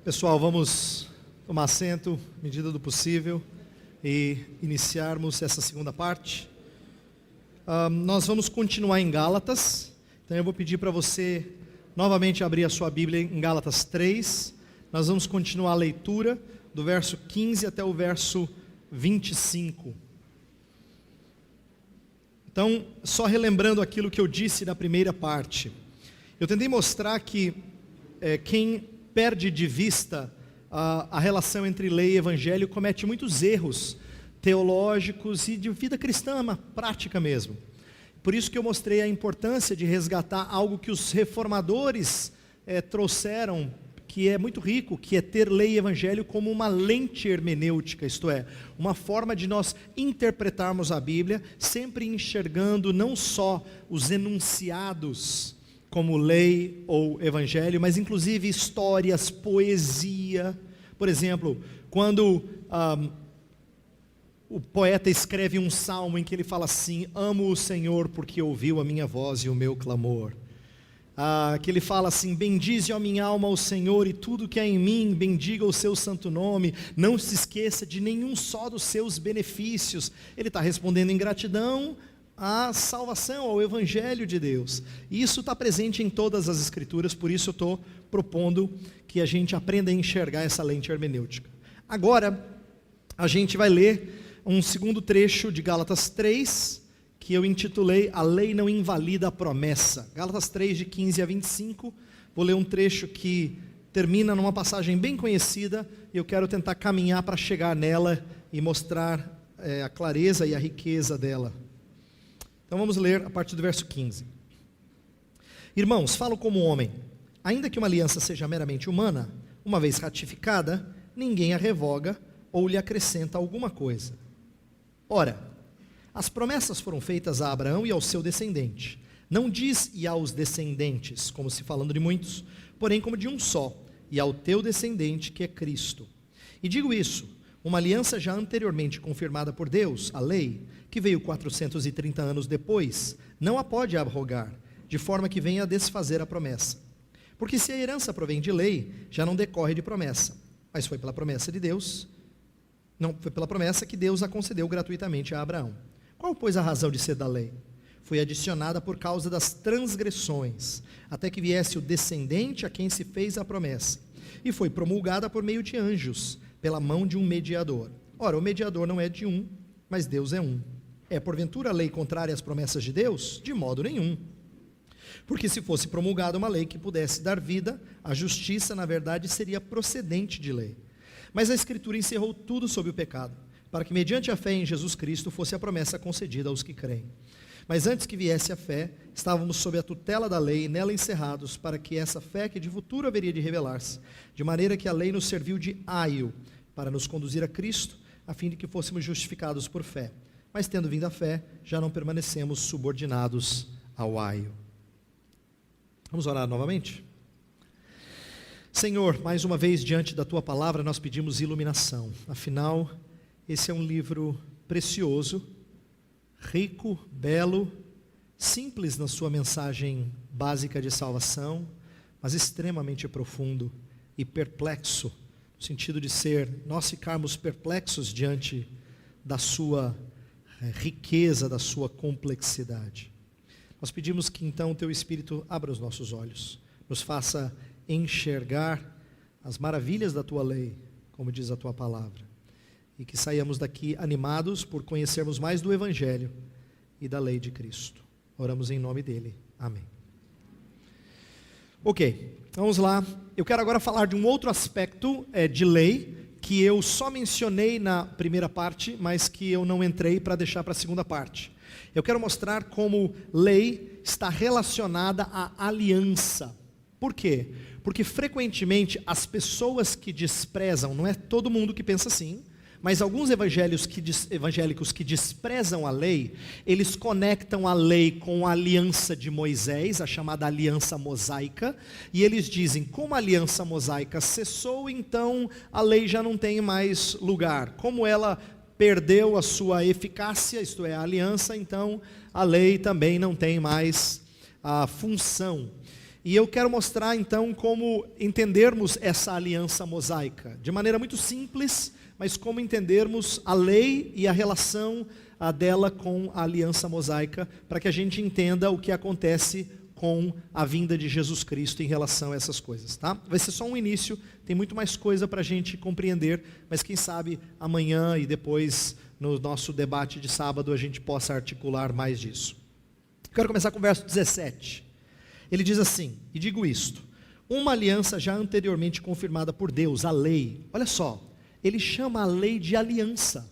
Pessoal, vamos tomar assento, medida do possível, e iniciarmos essa segunda parte. Nós vamos continuar em Gálatas, então eu vou pedir para você novamente abrir a sua Bíblia em Gálatas 3. Nós vamos continuar a leitura do verso 15 até o verso 25. Então, só relembrando aquilo que eu disse na primeira parte, eu tentei mostrar que quem perde de vista a relação entre lei e evangelho comete muitos erros teológicos e de vida cristã, uma prática mesmo. Por isso que eu mostrei a importância de resgatar algo que os reformadores trouxeram, que é muito rico, que é ter lei e evangelho como uma lente hermenêutica, isto é, uma forma de nós interpretarmos a Bíblia, sempre enxergando não só os enunciados como lei ou evangelho, mas inclusive histórias, poesia. Por exemplo, quando o poeta escreve um salmo em que ele fala assim: amo o Senhor porque ouviu a minha voz e o meu clamor. Que ele fala assim: bendize a minha alma ao Senhor e tudo que há em mim, bendiga o seu santo nome, não se esqueça de nenhum só dos seus benefícios. Ele está respondendo em gratidão à salvação, ao evangelho de Deus. E isso está presente em todas as escrituras, por isso eu estou propondo que a gente aprenda a enxergar essa lente hermenêutica. Agora, a gente vai ler um segundo trecho de Gálatas 3, que eu intitulei A Lei Não Invalida a Promessa. Gálatas 3, de 15 a 25, vou ler um trecho que termina numa passagem bem conhecida, e eu quero tentar caminhar para chegar nela e mostrar a clareza e a riqueza dela. Então vamos ler a partir do verso 15. Irmãos, falo como homem, ainda que uma aliança seja meramente humana, uma vez ratificada, ninguém a revoga ou lhe acrescenta alguma coisa. Ora, as promessas foram feitas a Abraão e ao seu descendente. Não diz e aos descendentes, como se falando de muitos, porém como de um só, e ao teu descendente, que é Cristo. E digo isso, uma aliança já anteriormente confirmada por Deus, a lei, que veio 430 anos depois, não a pode abrogar, de forma que venha a desfazer a promessa. Porque se a herança provém de lei, já não decorre de promessa, mas foi pela promessa de Deus, não foi pela promessa que Deus a concedeu gratuitamente a Abraão. Qual, pois, a razão de ser da lei? Foi adicionada por causa das transgressões, até que viesse o descendente a quem se fez a promessa, e foi promulgada por meio de anjos, pela mão de um mediador. Ora, o mediador não é de um, mas Deus é um. É porventura a lei contrária às promessas de Deus? De modo nenhum. Porque se fosse promulgada uma lei que pudesse dar vida, a justiça, na verdade, seria procedente de lei. Mas a Escritura encerrou tudo sob o pecado, para que mediante a fé em Jesus Cristo fosse a promessa concedida aos que creem. Mas antes que viesse a fé, estávamos sob a tutela da lei, nela encerrados, para que essa fé que de futuro haveria de revelar-se, de maneira que a lei nos serviu de aio, para nos conduzir a Cristo, a fim de que fôssemos justificados por fé. Mas tendo vindo a fé, já não permanecemos subordinados ao aio. Vamos orar novamente? Senhor, mais uma vez diante da Tua palavra nós pedimos iluminação. Afinal, esse é um livro precioso, rico, belo, simples na sua mensagem básica de salvação, mas extremamente profundo e perplexo, no sentido de nós ficarmos perplexos diante da sua riqueza, da sua complexidade. Nós pedimos que então o Teu Espírito abra os nossos olhos, nos faça enxergar as maravilhas da Tua lei, como diz a Tua palavra, e que saiamos daqui animados por conhecermos mais do Evangelho e da lei de Cristo. Oramos em nome dEle. Amém. Ok, vamos lá. Eu quero agora falar de um outro aspecto de lei, que eu só mencionei na primeira parte, mas que eu não entrei para deixar para a segunda parte. Eu quero mostrar como lei está relacionada à aliança. Por quê? Porque frequentemente as pessoas que desprezam, não é todo mundo que pensa assim, mas alguns evangélicos que desprezam a lei, eles conectam a lei com a aliança de Moisés, a chamada aliança mosaica, e eles dizem, como a aliança mosaica cessou, então a lei já não tem mais lugar. Como ela perdeu a sua eficácia, isto é, a aliança, então a lei também não tem mais a função. E eu quero mostrar então como entendermos essa aliança mosaica, de maneira muito simples, mas como entendermos a lei e a relação dela com a aliança mosaica, para que a gente entenda o que acontece com a vinda de Jesus Cristo em relação a essas coisas, tá? Vai ser só um início, tem muito mais coisa para a gente compreender, mas quem sabe amanhã e depois no nosso debate de sábado a gente possa articular mais disso. Quero começar com o verso 17. Ele diz assim, e digo isto, uma aliança já anteriormente confirmada por Deus, a lei, olha só, ele chama a lei de aliança.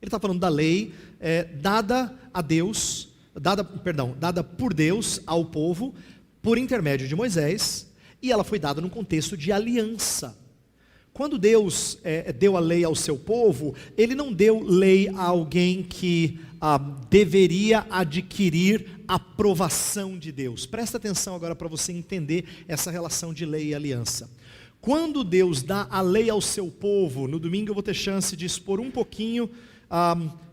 Ele está falando da lei dada a Deus, dada por Deus ao povo, por intermédio de Moisés, e ela foi dada num contexto de aliança. Quando Deus deu a lei ao seu povo, Ele não deu lei a alguém que deveria adquirir aprovação de Deus. Presta atenção agora para você entender essa relação de lei e aliança. Quando Deus dá a lei ao seu povo, no domingo eu vou ter chance de expor um pouquinho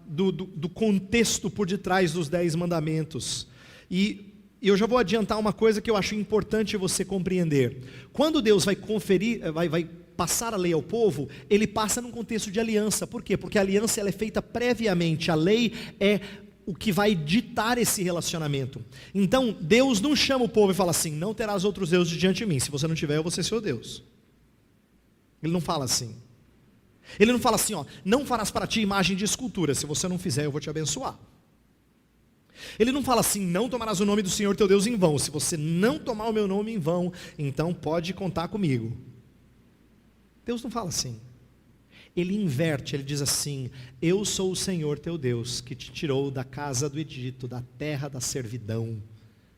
do contexto por detrás dos 10 mandamentos. E eu já vou adiantar uma coisa que eu acho importante você compreender. Quando Deus vai conferir, vai passar a lei ao povo, Ele passa num contexto de aliança. Por quê? Porque a aliança ela é feita previamente. A lei é o que vai ditar esse relacionamento. Então, Deus não chama o povo e fala assim, não terás outros deuses diante de mim. Se você não tiver, eu vou ser seu Deus. Ele não fala assim. Ele não fala assim, não farás para ti imagem de escultura. Se você não fizer, eu vou te abençoar. Ele não fala assim, não tomarás o nome do Senhor teu Deus em vão. Se você não tomar o meu nome em vão, então pode contar comigo. Deus não fala assim. Ele inverte, ele diz assim, eu sou o Senhor teu Deus, que te tirou da casa do Egito, da terra da servidão.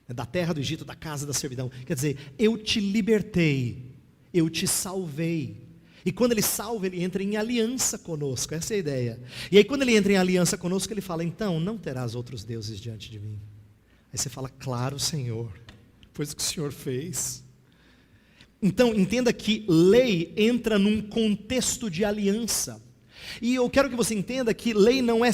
Da terra do Egito, da casa da servidão. Quer dizer, eu te libertei, eu te salvei. E quando Ele salva, Ele entra em aliança conosco, essa é a ideia. E aí quando Ele entra em aliança conosco, Ele fala, então, não terás outros deuses diante de mim. Aí você fala, claro, Senhor, foi isso que o Senhor fez. Então, entenda que lei entra num contexto de aliança. E eu quero que você entenda que lei não é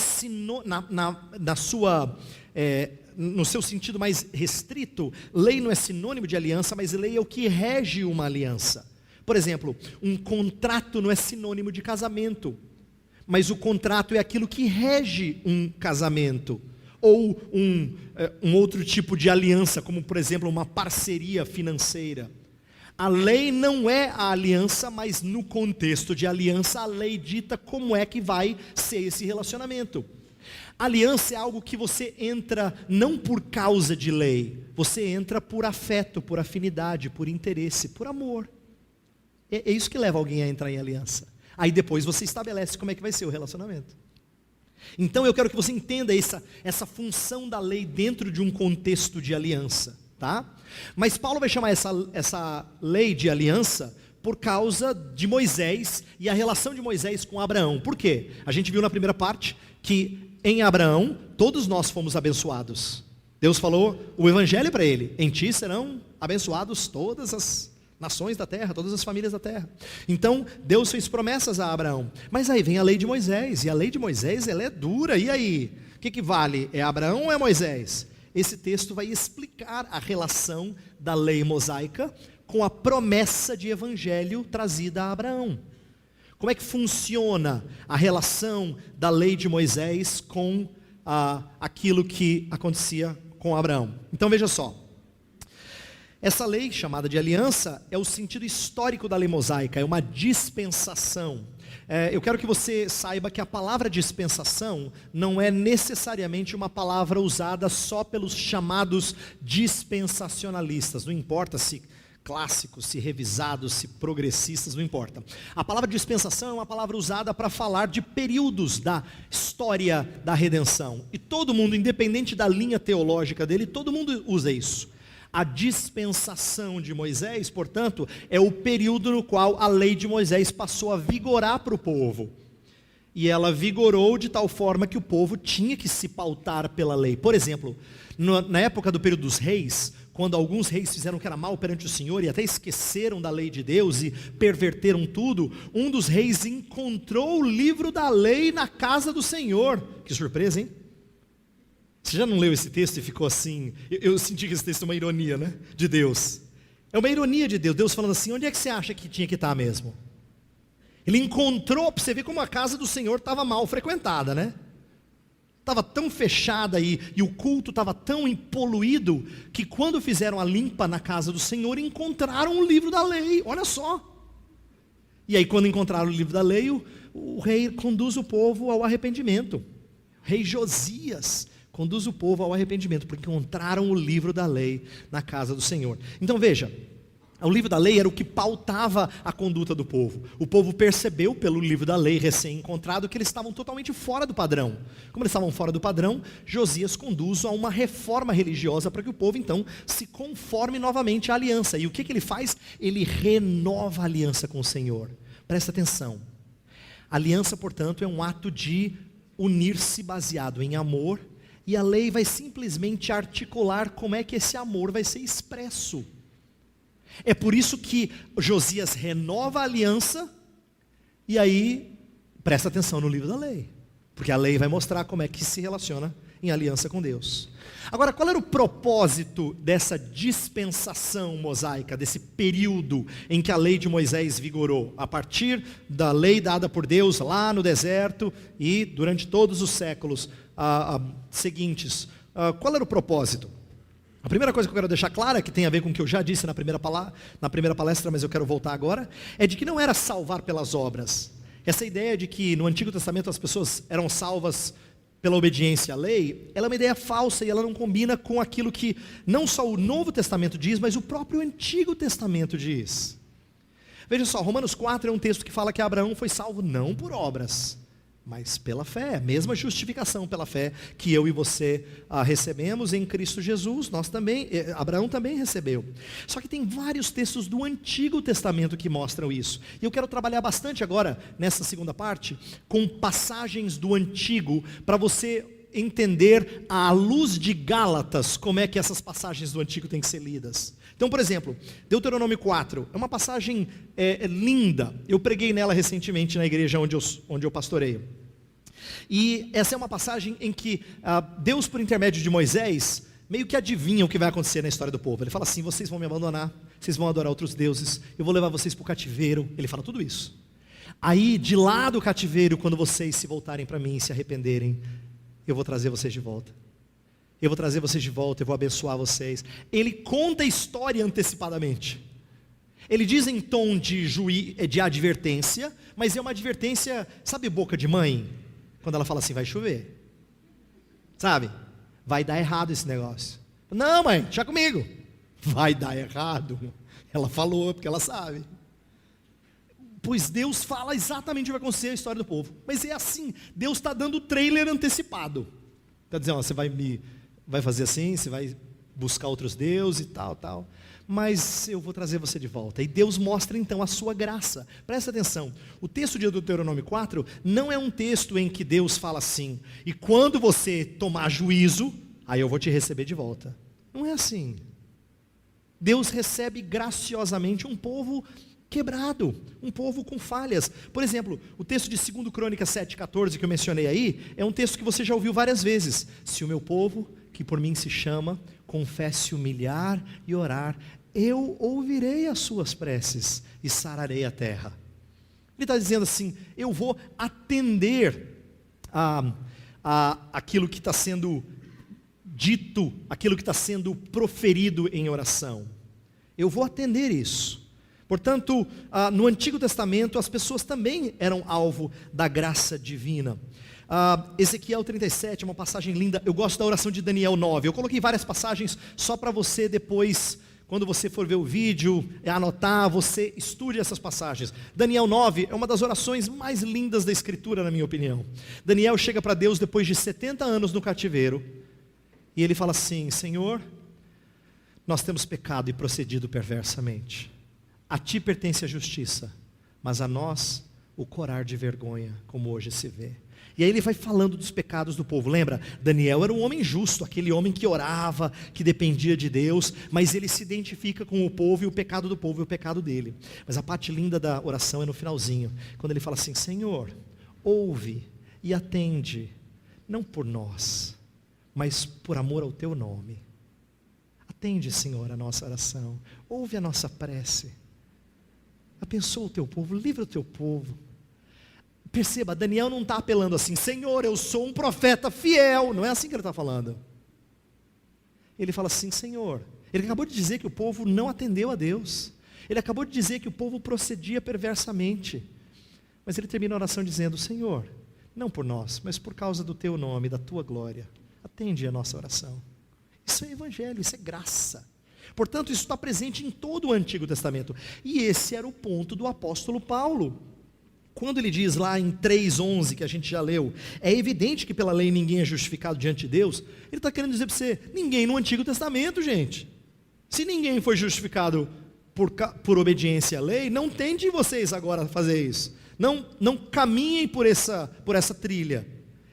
no seu sentido mais restrito, lei não é sinônimo de aliança, mas lei é o que rege uma aliança. Por exemplo, um contrato não é sinônimo de casamento, mas o contrato é aquilo que rege um casamento, ou um outro tipo de aliança, como por exemplo uma parceria financeira. A lei não é a aliança, mas no contexto de aliança, a lei dita como é que vai ser esse relacionamento. Aliança é algo que você entra não por causa de lei, você entra por afeto, por afinidade, por interesse, por amor. É isso que leva alguém a entrar em aliança. Aí depois você estabelece como é que vai ser o relacionamento. Então eu quero que você entenda essa função da lei dentro de um contexto de aliança, tá? Mas Paulo vai chamar essa lei de aliança por causa de Moisés e a relação de Moisés com Abraão. Por quê? A gente viu na primeira parte que em Abraão todos nós fomos abençoados. Deus falou o evangelho para ele, em ti serão abençoados todas as nações da terra, todas as famílias da terra. Então, Deus fez promessas a Abraão. Mas aí vem a lei de Moisés, e a lei de Moisés, ela é dura, e aí? O que vale? É Abraão ou é Moisés? Esse texto vai explicar a relação da lei mosaica com a promessa de evangelho trazida a Abraão. Como é que funciona a relação da lei de Moisés com aquilo que acontecia com Abraão? Então veja só. Essa lei, chamada de aliança, é o sentido histórico da lei mosaica, é uma dispensação. Eu quero que você saiba que a palavra dispensação não é necessariamente uma palavra usada só pelos chamados dispensacionalistas, não importa se clássicos, se revisados, se progressistas, não importa. A palavra dispensação é uma palavra usada para falar de períodos da história da redenção. E todo mundo, independente da linha teológica dele, todo mundo usa isso. A dispensação de Moisés, portanto, é o período no qual a lei de Moisés passou a vigorar para o povo. E ela vigorou de tal forma que o povo tinha que se pautar pela lei. Por exemplo, na época do período dos reis, quando alguns reis fizeram o que era mal perante o Senhor e até esqueceram da lei de Deus e perverteram tudo, um dos reis encontrou o livro da lei na casa do Senhor. Que surpresa, hein? Você já não leu esse texto e ficou assim? Eu senti que esse texto é uma ironia, né? De Deus. É uma ironia de Deus. Deus falando assim, onde é que você acha que tinha que estar mesmo? Ele encontrou, para você ver como a casa do Senhor estava mal frequentada, né? Estava tão fechada e o culto estava tão poluído, que quando fizeram a limpa na casa do Senhor, encontraram o livro da lei, olha só. E aí quando encontraram o livro da lei, o rei conduz o povo ao arrependimento. O rei Josias conduz o povo ao arrependimento, porque encontraram o livro da lei na casa do Senhor. Então veja, o livro da lei era o que pautava a conduta do povo. O povo percebeu pelo livro da lei recém-encontrado que eles estavam totalmente fora do padrão. Como eles estavam fora do padrão, Josias conduz a uma reforma religiosa para que o povo então se conforme novamente à aliança. E o que ele faz? Ele renova a aliança com o Senhor. Presta atenção. A aliança, portanto, é um ato de unir-se baseado em amor, e a lei vai simplesmente articular como é que esse amor vai ser expresso. É por isso que Josias renova a aliança, e aí, presta atenção no livro da lei, porque a lei vai mostrar como é que se relaciona em aliança com Deus. Agora, qual era o propósito dessa dispensação mosaica, desse período em que a lei de Moisés vigorou? A partir da lei dada por Deus lá no deserto e durante todos os séculos seguintes. Qual era o propósito? A primeira coisa que eu quero deixar clara, que tem a ver com o que eu já disse na primeira palestra, mas eu quero voltar agora, é de que não era salvar pelas obras. Essa ideia de que no Antigo Testamento as pessoas eram salvas pela obediência à lei, ela é uma ideia falsa e ela não combina com aquilo que não só o Novo Testamento diz, mas o próprio Antigo Testamento diz. Veja só, Romanos 4 é um texto que fala que Abraão foi salvo não por obras, mas pela fé, a mesma justificação pela fé que eu e você recebemos em Cristo Jesus, nós também, Abraão também recebeu. Só que tem vários textos do Antigo Testamento que mostram isso, e eu quero trabalhar bastante agora, nessa segunda parte, com passagens do Antigo, para você entender à luz de Gálatas, como é que essas passagens do Antigo têm que ser lidas. Então, por exemplo, Deuteronômio 4, é uma passagem linda, eu preguei nela recentemente na igreja onde eu pastoreio, e essa é uma passagem em que Deus, por intermédio de Moisés, meio que adivinha o que vai acontecer na história do povo. Ele fala assim, vocês vão me abandonar, vocês vão adorar outros deuses, eu vou levar vocês para o cativeiro, ele fala tudo isso. Aí, de lá do cativeiro, quando vocês se voltarem para mim e se arrependerem, eu vou trazer vocês de volta. Eu vou trazer vocês de volta, eu vou abençoar vocês. Ele conta a história antecipadamente. Ele diz em tom de advertência, mas é uma advertência, sabe boca de mãe? Quando ela fala assim, vai chover. Sabe? Vai dar errado esse negócio. Não, mãe, deixa comigo. Vai dar errado. Ela falou, porque ela sabe. Pois Deus fala exatamente o que vai acontecer a história do povo. Mas é assim, Deus está dando o trailer antecipado. Está dizendo, você vai fazer assim, você vai buscar outros deuses e tal, mas eu vou trazer você de volta. E Deus mostra então a sua graça. Presta atenção, o texto de Deuteronômio 4 não é um texto em que Deus fala assim, e quando você tomar juízo, aí eu vou te receber de volta. Não é assim. Deus recebe graciosamente um povo quebrado, um povo com falhas. Por exemplo, o texto de 2 Crônicas 7,14 que eu mencionei aí, é um texto que você já ouviu várias vezes. Se o meu povo, que por mim se chama, confesse humilhar e orar, eu ouvirei as suas preces e sararei a terra. Ele está dizendo assim, eu vou atender aquilo que está sendo dito, aquilo que está sendo proferido em oração. Eu vou atender isso. Portanto, no Antigo Testamento, as pessoas também eram alvo da graça divina. Ezequiel 37 é uma passagem linda. Eu gosto da oração de Daniel 9. Eu coloquei várias passagens só para você depois, quando você for ver o vídeo, anotar, você estude essas passagens. Daniel 9 é uma das orações mais lindas da Escritura, na minha opinião. Daniel chega para Deus depois de 70 anos no cativeiro, e ele fala assim, Senhor, nós temos pecado e procedido perversamente. A ti pertence a justiça, mas a nós o corar de vergonha, como hoje se vê. E aí ele vai falando dos pecados do povo. Lembra, Daniel era um homem justo, aquele homem que orava, que dependia de Deus, mas ele se identifica com o povo e o pecado do povo e o pecado dele. Mas a parte linda da oração é no finalzinho, quando ele fala assim, Senhor, ouve e atende, não por nós, mas por amor ao teu nome. Atende, Senhor, a nossa oração, ouve a nossa prece, abençoa o teu povo, livra o teu povo. Perceba, Daniel não está apelando assim, Senhor, eu sou um profeta fiel, não é assim que ele está falando. Ele fala assim, Senhor, ele acabou de dizer que o povo não atendeu a Deus, ele acabou de dizer que o povo procedia perversamente, mas ele termina a oração dizendo, Senhor, não por nós, mas por causa do teu nome, da tua glória, atende a nossa oração. Isso é evangelho, isso é graça. Portanto, isso está presente em todo o Antigo Testamento, e esse era o ponto do apóstolo Paulo, quando ele diz lá em 3:11, que a gente já leu, é evidente que pela lei ninguém é justificado diante de Deus, ele está querendo dizer para você, ninguém no Antigo Testamento, gente, se ninguém foi justificado por obediência à lei, não tente vocês agora fazer isso, não caminhem por essa trilha.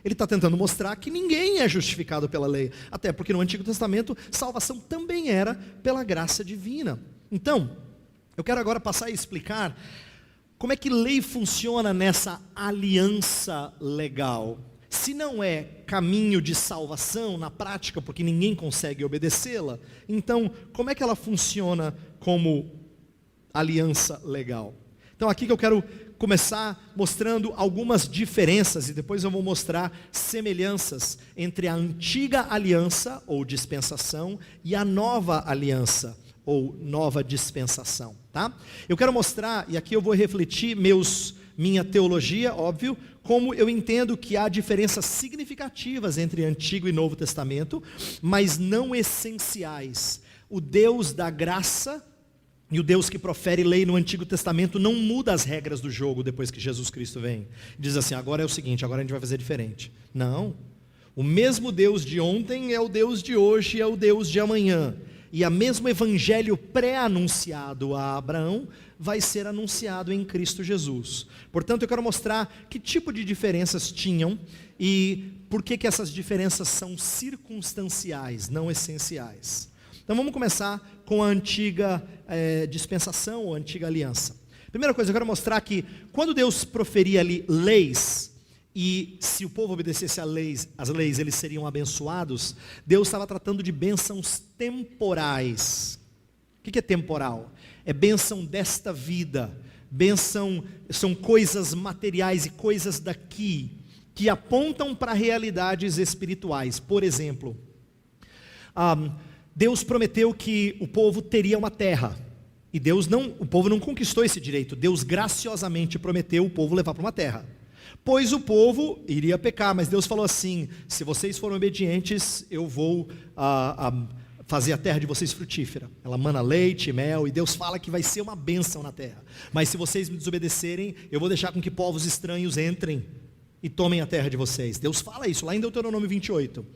Ele está tentando mostrar que ninguém é justificado pela lei, até porque no Antigo Testamento, salvação também era pela graça divina. Então, eu quero agora passar a explicar como é que lei funciona nessa aliança legal. Se não é caminho de salvação na prática, porque ninguém consegue obedecê-la, então como é que ela funciona como aliança legal? Então aqui que eu quero começar mostrando algumas diferenças, e depois eu vou mostrar semelhanças entre a antiga aliança, ou dispensação, e a nova aliança, ou nova dispensação, tá? Eu quero mostrar, e aqui eu vou refletir minha teologia, óbvio, como eu entendo que há diferenças significativas entre Antigo e Novo Testamento, mas não essenciais. O Deus da graça e o Deus que profere lei no Antigo Testamento não muda as regras do jogo depois que Jesus Cristo vem. Diz assim, agora é o seguinte, agora a gente vai fazer diferente. Não, o mesmo Deus de ontem é o Deus de hoje e é o Deus de amanhã. E o mesmo evangelho pré-anunciado a Abraão vai ser anunciado em Cristo Jesus. Portanto, eu quero mostrar que tipo de diferenças tinham e por que essas diferenças são circunstanciais, não essenciais. Então vamos começar com a antiga dispensação ou antiga aliança. Primeira coisa, eu quero mostrar que quando Deus proferia ali leis, e se o povo obedecesse às leis, eles seriam abençoados, Deus estava tratando de bênçãos temporais. O que é temporal? É bênção desta vida, bênção, são coisas materiais e coisas daqui, que apontam para realidades espirituais. Por exemplo, Deus prometeu que o povo teria uma terra, e o povo não conquistou esse direito, Deus graciosamente prometeu o povo levar para uma terra. Pois o povo iria pecar, mas Deus falou assim, se vocês forem obedientes, eu vou fazer a terra de vocês frutífera. Ela mana leite e mel, e Deus fala que vai ser uma bênção na terra. Mas se vocês me desobedecerem, eu vou deixar com que povos estranhos entrem e tomem a terra de vocês. Deus fala isso lá em Deuteronômio 28.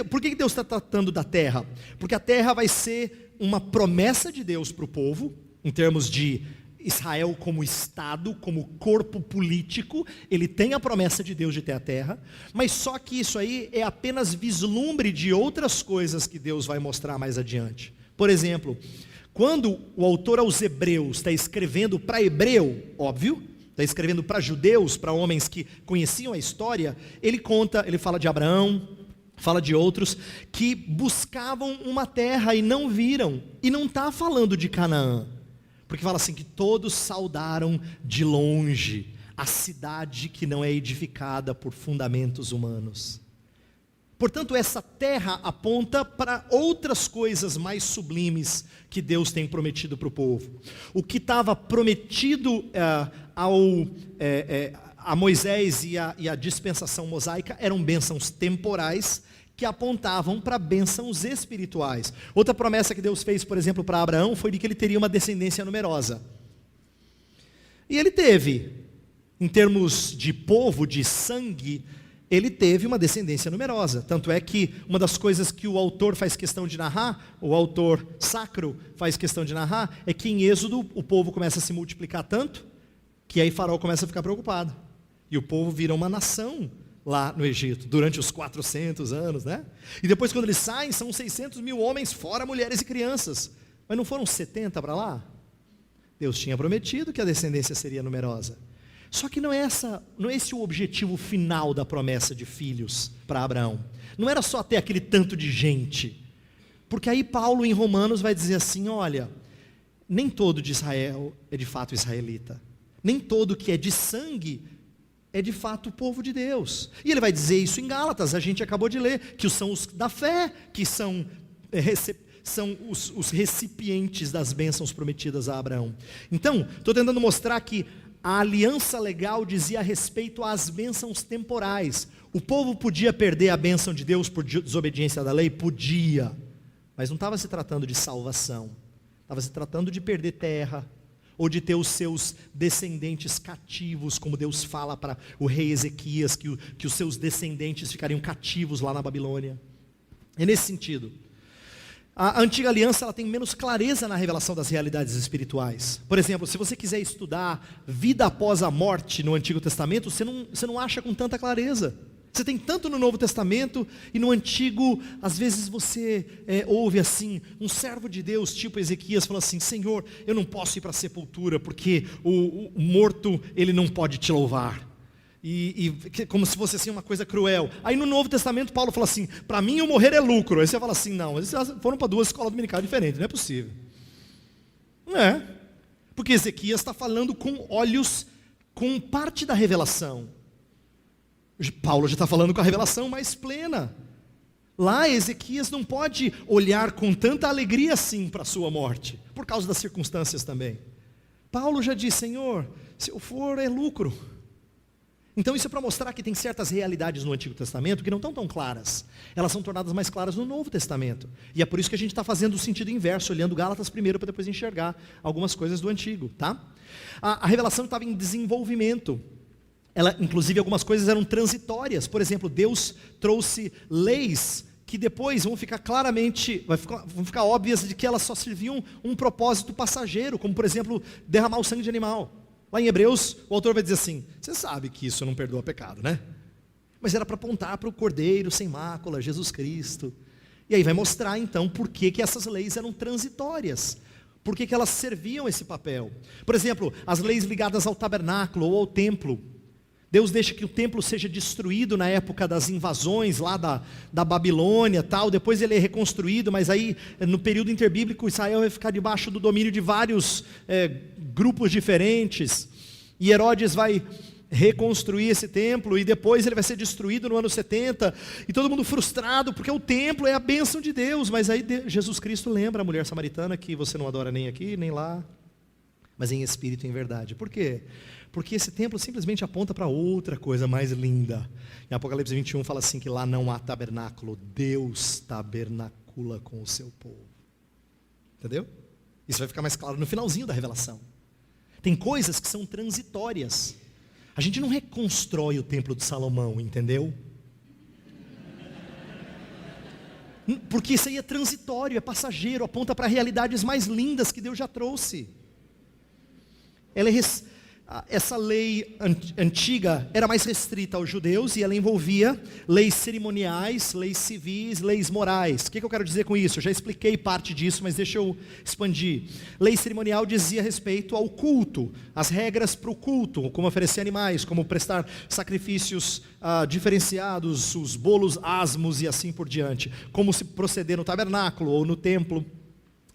Por que Deus está tratando da terra? Porque a terra vai ser uma promessa de Deus para o povo, em termos de Israel como Estado, como corpo político, ele tem a promessa de Deus de ter a terra, mas só que isso aí é apenas vislumbre de outras coisas que Deus vai mostrar mais adiante. Por exemplo, quando o autor aos Hebreus está escrevendo para hebreu, óbvio, está escrevendo para judeus, para homens que conheciam a história, ele fala de Abraão, fala de outros que buscavam uma terra e não viram, e não está falando de Canaã, porque fala assim que todos saudaram de longe a cidade que não é edificada por fundamentos humanos. Portanto, essa terra aponta para outras coisas mais sublimes que Deus tem prometido para o povo. O que estava prometido a Moisés e a dispensação mosaica eram bênçãos temporais que apontavam para bênçãos espirituais. Outra promessa que Deus fez, por exemplo, para Abraão, foi de que ele teria uma descendência numerosa. E ele teve, em termos de povo, de sangue, ele teve uma descendência numerosa. Tanto é que uma das coisas que o autor faz questão de narrar, o autor sacro faz questão de narrar, é que em Êxodo o povo começa a se multiplicar tanto, que aí Faraó começa a ficar preocupado. E o povo vira uma nação lá no Egito, durante os 400 anos, né? E depois quando eles saem, são 600 mil homens, fora mulheres e crianças. Mas não foram 70 para lá? Deus tinha prometido que a descendência seria numerosa. Só que não é esse o objetivo final da promessa de filhos para Abraão. Não era só ter aquele tanto de gente. Porque aí Paulo em Romanos vai dizer assim, olha, nem todo de Israel é de fato israelita. Nem todo que é de sangue é de fato o povo de Deus. E ele vai dizer isso em Gálatas, a gente acabou de ler, que são os da fé, que são os recipientes das bênçãos prometidas a Abraão. Então, estou tentando mostrar que a aliança legal dizia a respeito às bênçãos temporais. O povo podia perder a bênção de Deus por desobediência da lei? Podia. Mas não estava se tratando de salvação. Estava se tratando de perder terra, ou de ter os seus descendentes cativos, como Deus fala para o rei Ezequias, que os seus descendentes ficariam cativos lá na Babilônia. É nesse sentido. A antiga aliança ela tem menos clareza na revelação das realidades espirituais. Por exemplo, se você quiser estudar vida após a morte no Antigo Testamento, você não acha com tanta clareza. Você tem tanto no Novo Testamento e no Antigo, às vezes você ouve assim, um servo de Deus, tipo Ezequias, falando assim, Senhor, eu não posso ir para a sepultura, porque o morto, ele não pode te louvar. Como se fosse assim uma coisa cruel. Aí no Novo Testamento Paulo fala assim, para mim o morrer é lucro. Aí você fala assim, não, eles foram para duas escolas dominicais diferentes, não é possível. Não é, porque Ezequias está falando com olhos, com parte da revelação. Paulo já está falando com a revelação mais plena. Lá Ezequias não pode olhar com tanta alegria assim para a sua morte, por causa das circunstâncias também. Paulo já diz, Senhor, se eu for é lucro. Então isso é para mostrar que tem certas realidades no Antigo Testamento que não estão tão claras. Elas são tornadas mais claras no Novo Testamento. E é por isso que a gente está fazendo o sentido inverso, olhando Gálatas primeiro para depois enxergar algumas coisas do Antigo, tá? A revelação estava em desenvolvimento. Inclusive algumas coisas eram transitórias. Por exemplo, Deus trouxe leis que depois vão ficar óbvias de que elas só serviam um propósito passageiro, como por exemplo, derramar o sangue de animal. Lá em Hebreus, o autor vai dizer assim, você sabe que isso não perdoa pecado, né? Mas era para apontar para o Cordeiro sem mácula, Jesus Cristo. E aí vai mostrar então por que essas leis eram transitórias. Por que elas serviam esse papel. Por exemplo, as leis ligadas ao tabernáculo ou ao templo. Deus deixa que o templo seja destruído na época das invasões lá da Babilônia, tal. Depois ele é reconstruído, mas aí no período interbíblico Israel vai ficar debaixo do domínio de vários grupos diferentes. E Herodes vai reconstruir esse templo e depois ele vai ser destruído no ano 70. E todo mundo frustrado porque o templo é a bênção de Deus. Mas aí Jesus Cristo lembra a mulher samaritana que você não adora nem aqui nem lá, mas em espírito e em verdade. Por quê? Porque esse templo simplesmente aponta para outra coisa mais linda. Em Apocalipse 21 fala assim que lá não há tabernáculo, Deus tabernacula com o seu povo. Entendeu? Isso vai ficar mais claro no finalzinho da revelação. Tem coisas que são transitórias. A gente não reconstrói o templo de Salomão, entendeu? Porque isso aí é transitório, é passageiro, aponta para realidades mais lindas que Deus já trouxe. Essa lei antiga era mais restrita aos judeus e ela envolvia leis cerimoniais, leis civis, leis morais. O que eu quero dizer com isso? Eu já expliquei parte disso, mas deixa eu expandir. Lei cerimonial dizia respeito ao culto, as regras para o culto, como oferecer animais, como prestar sacrifícios diferenciados, os bolos asmos e assim por diante, como se proceder no tabernáculo ou no templo.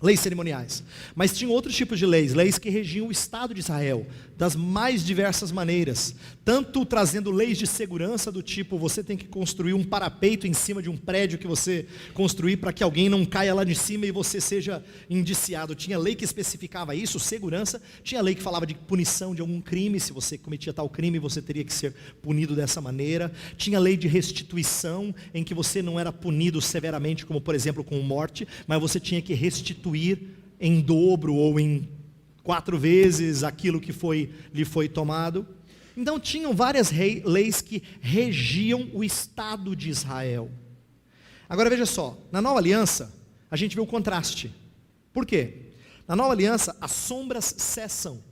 Leis cerimoniais. Mas tinha outros tipos de leis que regiam o Estado de Israel, das mais diversas maneiras, tanto trazendo leis de segurança do tipo, você tem que construir um parapeito em cima de um prédio que você construir para que alguém não caia lá de cima e você seja indiciado. Tinha lei que especificava isso, segurança. Tinha lei que falava de punição de algum crime, se você cometia tal crime você teria que ser punido dessa maneira. Tinha lei de restituição, em que você não era punido severamente, como por exemplo com morte, mas você tinha que restituir em dobro ou em 4 vezes aquilo que lhe foi tomado. Então tinham várias leis que regiam o Estado de Israel. Agora veja só, na nova aliança a gente vê o contraste. Por quê? Na nova aliança as sombras cessam.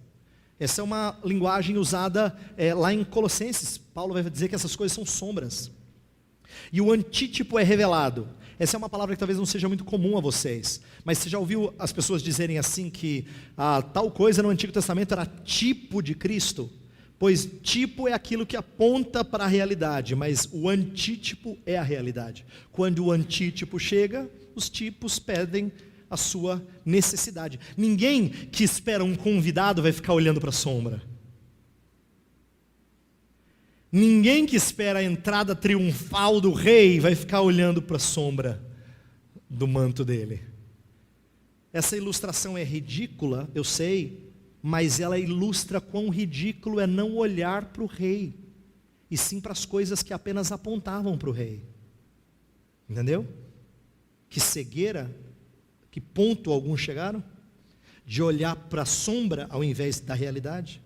Essa é uma linguagem usada lá em Colossenses. Paulo vai dizer que essas coisas são sombras. E o antítipo é revelado. Essa é uma palavra que talvez não seja muito comum a vocês, mas você já ouviu as pessoas dizerem assim que tal coisa no Antigo Testamento era tipo de Cristo? Pois tipo é aquilo que aponta para a realidade, mas o antítipo é a realidade. Quando o antítipo chega, os tipos perdem a sua necessidade. Ninguém que espera um convidado vai ficar olhando para a sombra. Ninguém que espera a entrada triunfal do rei vai ficar olhando para a sombra do manto dele. Essa ilustração é ridícula, eu sei, mas ela ilustra quão ridículo é não olhar para o rei, e sim para as coisas que apenas apontavam para o rei. Entendeu? Que cegueira, que ponto alguns chegaram? De olhar para a sombra ao invés da realidade.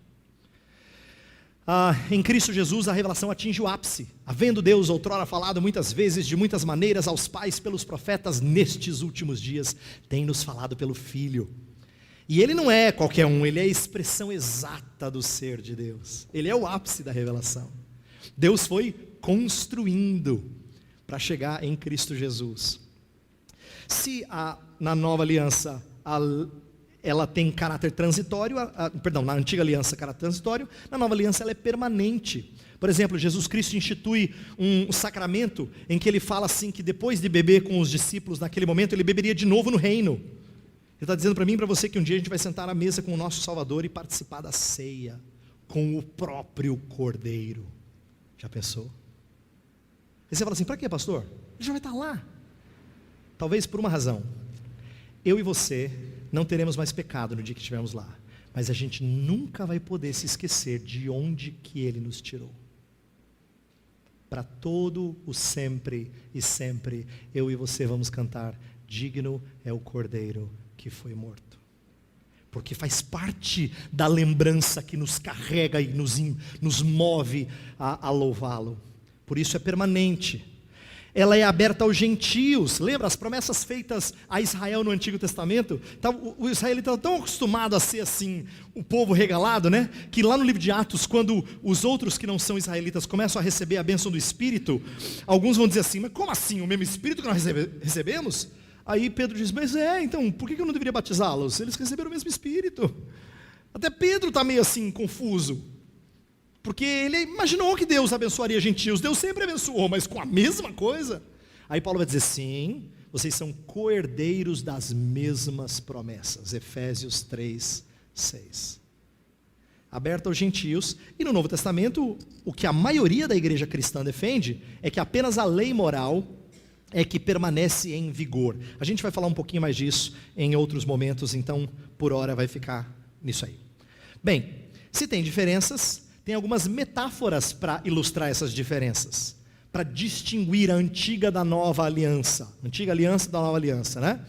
Em Cristo Jesus a revelação atinge o ápice. Havendo Deus outrora falado muitas vezes, de muitas maneiras aos pais pelos profetas, nestes últimos dias tem nos falado pelo Filho. E ele não é qualquer um, ele é a expressão exata do ser de Deus. Ele é o ápice da revelação. Deus foi construindo para chegar em Cristo Jesus. Se na nova aliança ela tem caráter transitório, na antiga aliança caráter transitório, na nova aliança ela é permanente. Por exemplo, Jesus Cristo institui um sacramento em que ele fala assim, que depois de beber com os discípulos naquele momento, ele beberia de novo no reino. Ele está dizendo para mim e para você que um dia a gente vai sentar à mesa com o nosso Salvador e participar da ceia, com o próprio Cordeiro. Já pensou? Aí você fala assim, para quê, pastor? Ele já vai estar lá. Talvez por uma razão. Eu e você não teremos mais pecado no dia que estivermos lá, mas a gente nunca vai poder se esquecer de onde que Ele nos tirou. Para todo o sempre e sempre, eu e você vamos cantar, digno é o Cordeiro que foi morto. Porque faz parte da lembrança que nos carrega e nos move a louvá-lo. Por isso é permanente. Ela é aberta aos gentios. Lembra as promessas feitas a Israel no Antigo Testamento? O israelita estava tão acostumado a ser assim, o povo regalado, né? Que lá no livro de Atos, quando os outros que não são israelitas começam a receber a bênção do Espírito, alguns vão dizer assim, mas como assim, o mesmo Espírito que nós recebemos? Aí Pedro diz, mas então, por que eu não deveria batizá-los? Eles receberam o mesmo Espírito. Até Pedro está meio assim, confuso. Porque ele imaginou que Deus abençoaria gentios. Deus sempre abençoou, mas com a mesma coisa. Aí Paulo vai dizer, sim, vocês são co-herdeiros das mesmas promessas. Efésios 3:6. Aberta aos gentios. E no Novo Testamento, o que a maioria da igreja cristã defende, é que apenas a lei moral é que permanece em vigor. A gente vai falar um pouquinho mais disso em outros momentos, então por hora vai ficar nisso aí. Bem, se tem diferenças, tem algumas metáforas para ilustrar essas diferenças, para distinguir a antiga da nova aliança, antiga aliança da nova aliança, né?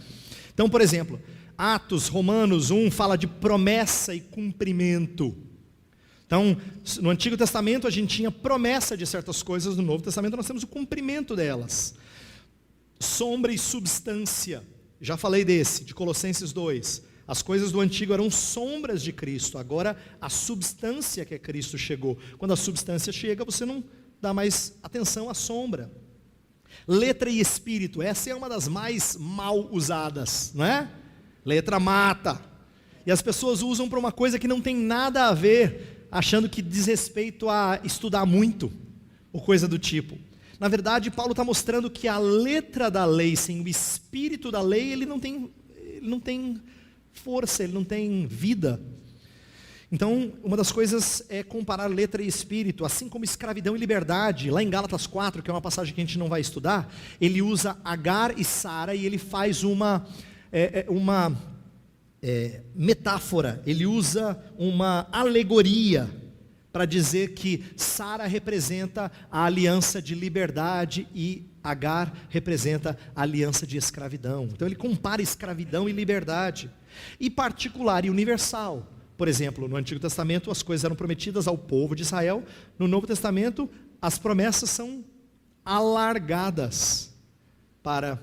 Então, por exemplo, Atos, Romanos 1 fala de promessa e cumprimento. Então, no Antigo Testamento a gente tinha promessa de certas coisas, no Novo Testamento nós temos o cumprimento delas. Sombra e substância, já falei desse, de Colossenses 2. As coisas do antigo eram sombras de Cristo, agora a substância que é Cristo chegou. Quando a substância chega, você não dá mais atenção à sombra. Letra e espírito, essa é uma das mais mal usadas, não é? Letra mata. E as pessoas usam para uma coisa que não tem nada a ver, achando que diz respeito a estudar muito, ou coisa do tipo. Na verdade, Paulo está mostrando que a letra da lei, sem o espírito da lei, ele não tem força, ele não tem vida. Então, uma das coisas é comparar letra e espírito, assim como escravidão e liberdade. Lá em Gálatas 4, que é uma passagem que a gente não vai estudar, ele usa Agar e Sara e ele faz uma metáfora, ele usa uma alegoria para dizer que Sara representa a aliança de liberdade e Agar representa a aliança de escravidão. Então ele compara escravidão e liberdade. E particular e universal. Por exemplo, no Antigo Testamento as coisas eram prometidas ao povo de Israel. No Novo Testamento as promessas são alargadas para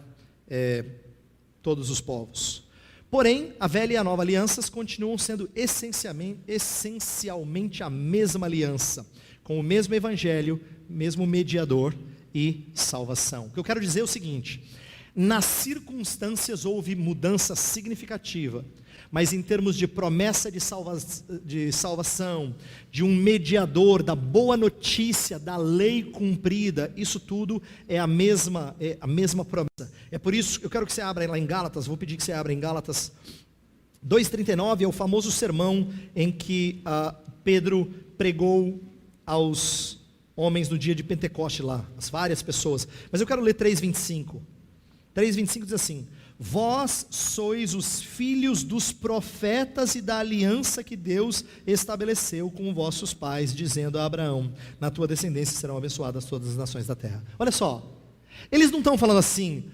todos os povos. Porém, a velha e a nova alianças continuam sendo essencialmente a mesma aliança, com o mesmo evangelho, mesmo mediador e salvação. O que eu quero dizer é o seguinte: nas circunstâncias houve mudança significativa, mas em termos de promessa de salvação, de um mediador, da boa notícia, da lei cumprida, isso tudo é a mesma promessa. É por isso que eu quero que você abra lá em Gálatas, vou pedir que você abra em Gálatas 2,39, é o famoso sermão em que Pedro pregou aos homens no dia de Pentecoste lá, as várias pessoas, mas eu quero ler 3,25, 3,25 diz assim: vós sois os filhos dos profetas e da aliança que Deus estabeleceu com vossos pais, dizendo a Abraão, na tua descendência serão abençoadas todas as nações da terra. Olha só, eles não estão falando assim,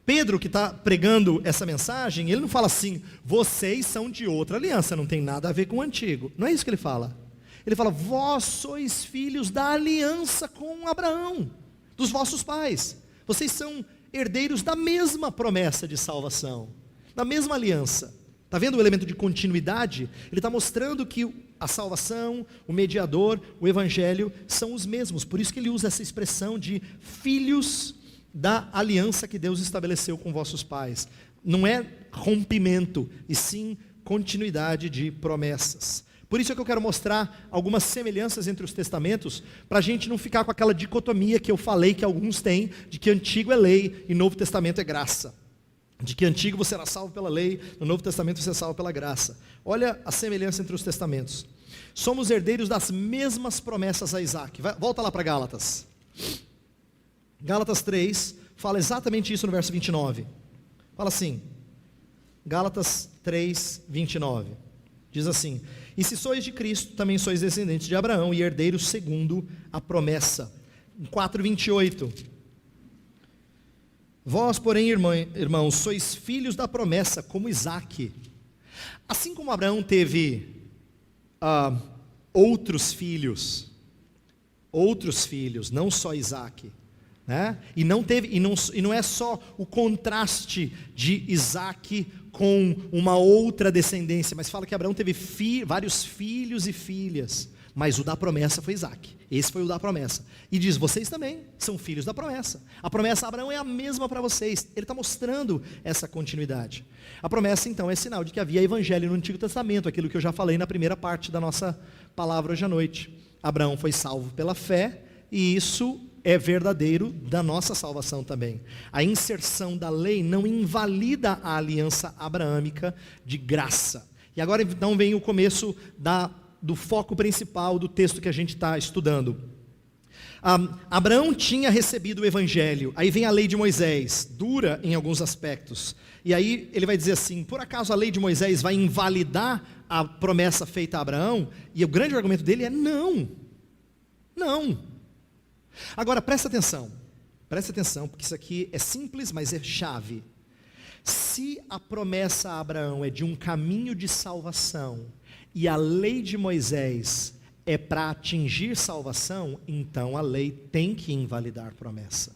Pedro que está pregando essa mensagem, ele não fala assim, vocês são de outra aliança, não tem nada a ver com o antigo, não é isso que ele fala. Ele fala, vós sois filhos da aliança com Abraão, dos vossos pais, vocês são herdeiros da mesma promessa de salvação, da mesma aliança. Está vendo o elemento de continuidade? Ele está mostrando que a salvação, o mediador, o evangelho são os mesmos, por isso que ele usa essa expressão de filhos da aliança que Deus estabeleceu com vossos pais. Não é rompimento, e sim continuidade de promessas. Por isso é que eu quero mostrar algumas semelhanças entre os testamentos, para a gente não ficar com aquela dicotomia que eu falei que alguns têm, de que Antigo é lei e Novo Testamento é graça. De que Antigo você era salvo pela lei, no Novo Testamento você é salvo pela graça. Olha a semelhança entre os testamentos. Somos herdeiros das mesmas promessas a Isaac. Volta lá para Gálatas. Gálatas 3, fala exatamente isso no verso 29. Fala assim, Gálatas 3, 29. Diz assim, e se sois de Cristo, também sois descendentes de Abraão e herdeiros segundo a promessa. 4:28. Vós, porém, irmãos, sois filhos da promessa, como Isaque. Assim como Abraão teve outros filhos, não só Isaque, né? E não é só o contraste de Isaque com uma outra descendência, mas fala que Abraão teve vários filhos e filhas, mas o da promessa foi Isaque, esse foi o da promessa, e diz, vocês também são filhos da promessa, a promessa a Abraão é a mesma para vocês, ele está mostrando essa continuidade. A promessa então é sinal de que havia evangelho no Antigo Testamento, aquilo que eu já falei na primeira parte da nossa palavra hoje à noite. Abraão foi salvo pela fé, e isso é verdadeiro da nossa salvação também. A inserção da lei não invalida a aliança abraâmica de graça. E agora então vem o começo do foco principal do texto que a gente está estudando. Abraão tinha recebido o evangelho, aí vem a lei de Moisés, dura em alguns aspectos, e aí ele vai dizer assim, por acaso a lei de Moisés vai invalidar a promessa feita a Abraão? E o grande argumento dele é não. Agora presta atenção, porque isso aqui é simples, mas é chave. Se a promessa a Abraão é de um caminho de salvação, e a lei de Moisés é para atingir salvação, então a lei tem que invalidar a promessa.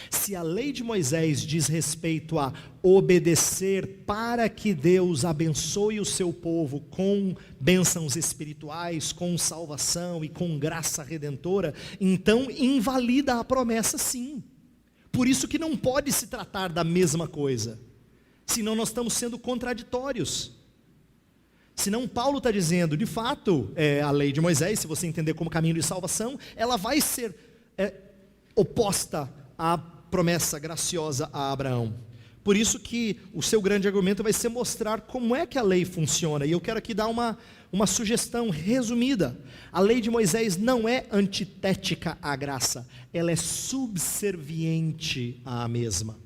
Se a lei de Moisés diz respeito a obedecer para que Deus abençoe o seu povo com bênçãos espirituais, com salvação e com graça redentora, então invalida a promessa sim. Por isso que não pode se tratar da mesma coisa, senão nós estamos sendo contraditórios. Senão Paulo está dizendo, de fato, a lei de Moisés, se você entender como caminho de salvação, ela vai ser oposta à promessa graciosa a Abraão. Por isso que o seu grande argumento vai ser mostrar como é que a lei funciona. E eu quero aqui dar uma sugestão resumida. A lei de Moisés não é antitética à graça, ela é subserviente à mesma. O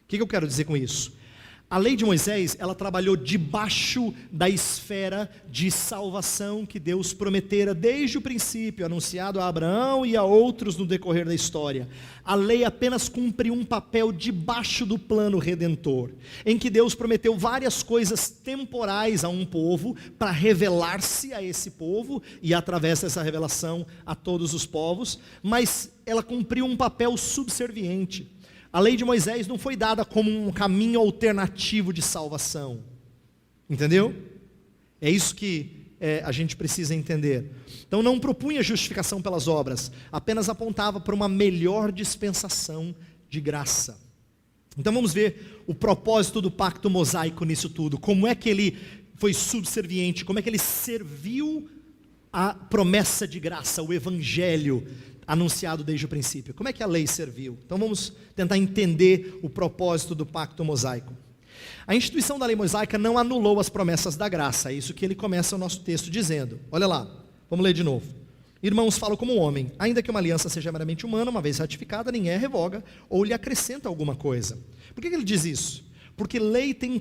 que eu quero dizer com isso? A lei de Moisés, ela trabalhou debaixo da esfera de salvação que Deus prometera desde o princípio, anunciado a Abraão e a outros no decorrer da história. A lei apenas cumpriu um papel debaixo do plano redentor, em que Deus prometeu várias coisas temporais a um povo, para revelar-se a esse povo, e através dessa revelação a todos os povos, mas ela cumpriu um papel subserviente. A lei de Moisés não foi dada como um caminho alternativo de salvação, entendeu? É isso que a gente precisa entender. Então não propunha justificação pelas obras, apenas apontava para uma melhor dispensação de graça. Então vamos ver o propósito do pacto mosaico nisso tudo, como é que ele foi subserviente, como é que ele serviu a promessa de graça, o evangelho anunciado desde o princípio, como é que a lei serviu. Então vamos tentar entender o propósito do pacto mosaico. A instituição da lei mosaica não anulou as promessas da graça, é isso que ele começa o nosso texto dizendo. Olha lá, vamos ler de novo. Irmãos, falo como homem, ainda que uma aliança seja meramente humana, uma vez ratificada, ninguém a revoga ou lhe acrescenta alguma coisa. Por que ele diz isso? Porque lei tem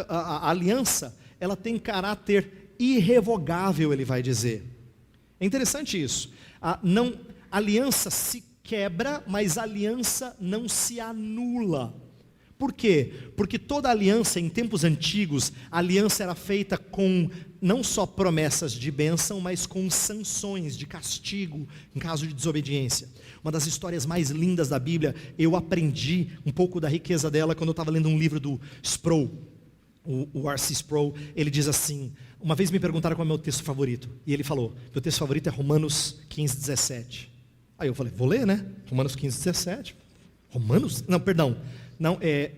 a aliança, ela tem caráter irrevogável, ele vai dizer. É interessante isso. A aliança se quebra, mas a aliança não se anula. Por quê? Porque toda aliança, em tempos antigos, a aliança era feita com não só promessas de bênção, mas com sanções de castigo em caso de desobediência. Uma das histórias mais lindas da Bíblia, eu aprendi um pouco da riqueza dela quando eu estava lendo um livro do Sproul, o R.C. Sproul. Ele diz assim, uma vez me perguntaram qual é o meu texto favorito, e ele falou, meu texto favorito é Romanos 15, 17. Aí eu falei, vou ler, né? Romanos 15, 17.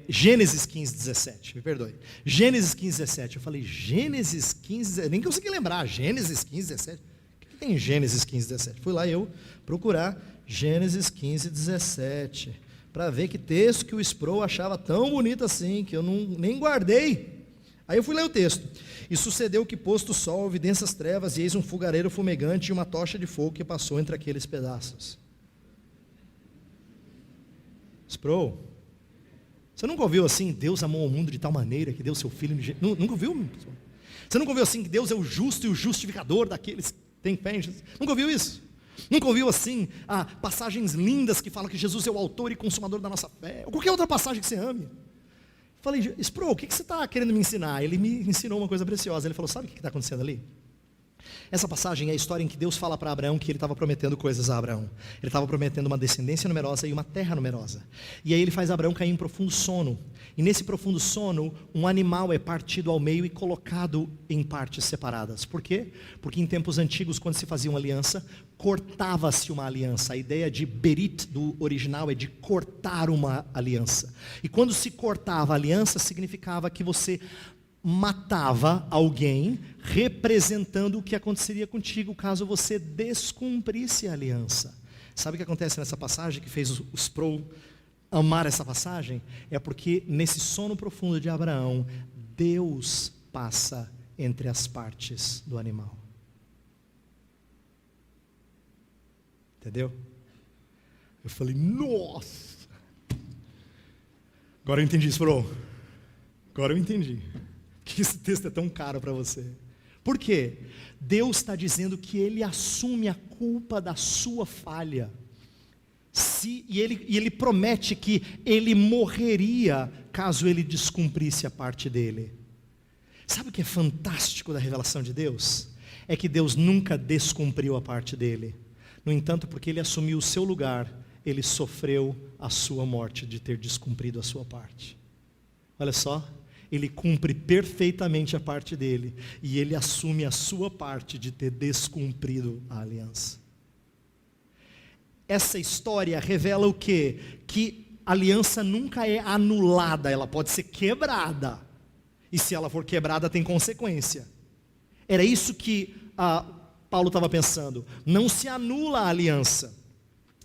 Gênesis 15, 17, me perdoe. Gênesis 15, 17. Eu falei, Gênesis 15, 17, nem consegui lembrar, Gênesis 15, 17. O que tem em Gênesis 15, 17? Fui lá eu procurar Gênesis 15, 17, para ver que texto que o Sproul achava tão bonito assim, que eu nem guardei. Aí eu fui ler o texto. E sucedeu que posto o sol, houve densas trevas, e eis um fogareiro fumegante e uma tocha de fogo que passou entre aqueles pedaços. Sproul, você nunca ouviu assim, Deus amou o mundo de tal maneira que deu seu filho... Nunca ouviu? Você nunca ouviu assim, que Deus é o justo e o justificador daqueles que têm fé em Jesus? Nunca ouviu isso? Nunca ouviu assim, passagens lindas que falam que Jesus é o autor e consumador da nossa fé? Ou qualquer outra passagem que você ame? Falei, Sproul, o que você está querendo me ensinar? Ele me ensinou uma coisa preciosa. Ele falou, sabe o que está acontecendo ali? Essa passagem é a história em que Deus fala para Abraão que ele estava prometendo coisas a Abraão. Ele estava prometendo uma descendência numerosa e uma terra numerosa. E aí ele faz Abraão cair em profundo sono. E nesse profundo sono, um animal é partido ao meio e colocado em partes separadas. Por quê? Porque em tempos antigos, quando se fazia uma aliança, cortava-se uma aliança. A ideia de berit do original é de cortar uma aliança. E quando se cortava a aliança, significava que você matava alguém, representando o que aconteceria contigo caso você descumprisse a aliança. Sabe o que acontece nessa passagem que fez o Sproul amar essa passagem? É porque nesse sono profundo de Abraão, Deus passa entre as partes do animal. Entendeu? Eu falei, nossa! Agora eu entendi, Sproul. Agora eu entendi. Por que esse texto é tão caro para você? Por quê? Deus está dizendo que Ele assume a culpa da sua falha. E ele promete que Ele morreria caso Ele descumprisse a parte dele. Sabe o que é fantástico da revelação de Deus? É que Deus nunca descumpriu a parte dele. No entanto, porque Ele assumiu o seu lugar, Ele sofreu a sua morte de ter descumprido a sua parte. Olha só. Ele cumpre perfeitamente a parte dele, e ele assume a sua parte de ter descumprido a aliança. Essa história revela o quê? Que a aliança nunca é anulada, ela pode ser quebrada, e se ela for quebrada tem consequência. Era isso que Paulo estava pensando, não se anula a aliança.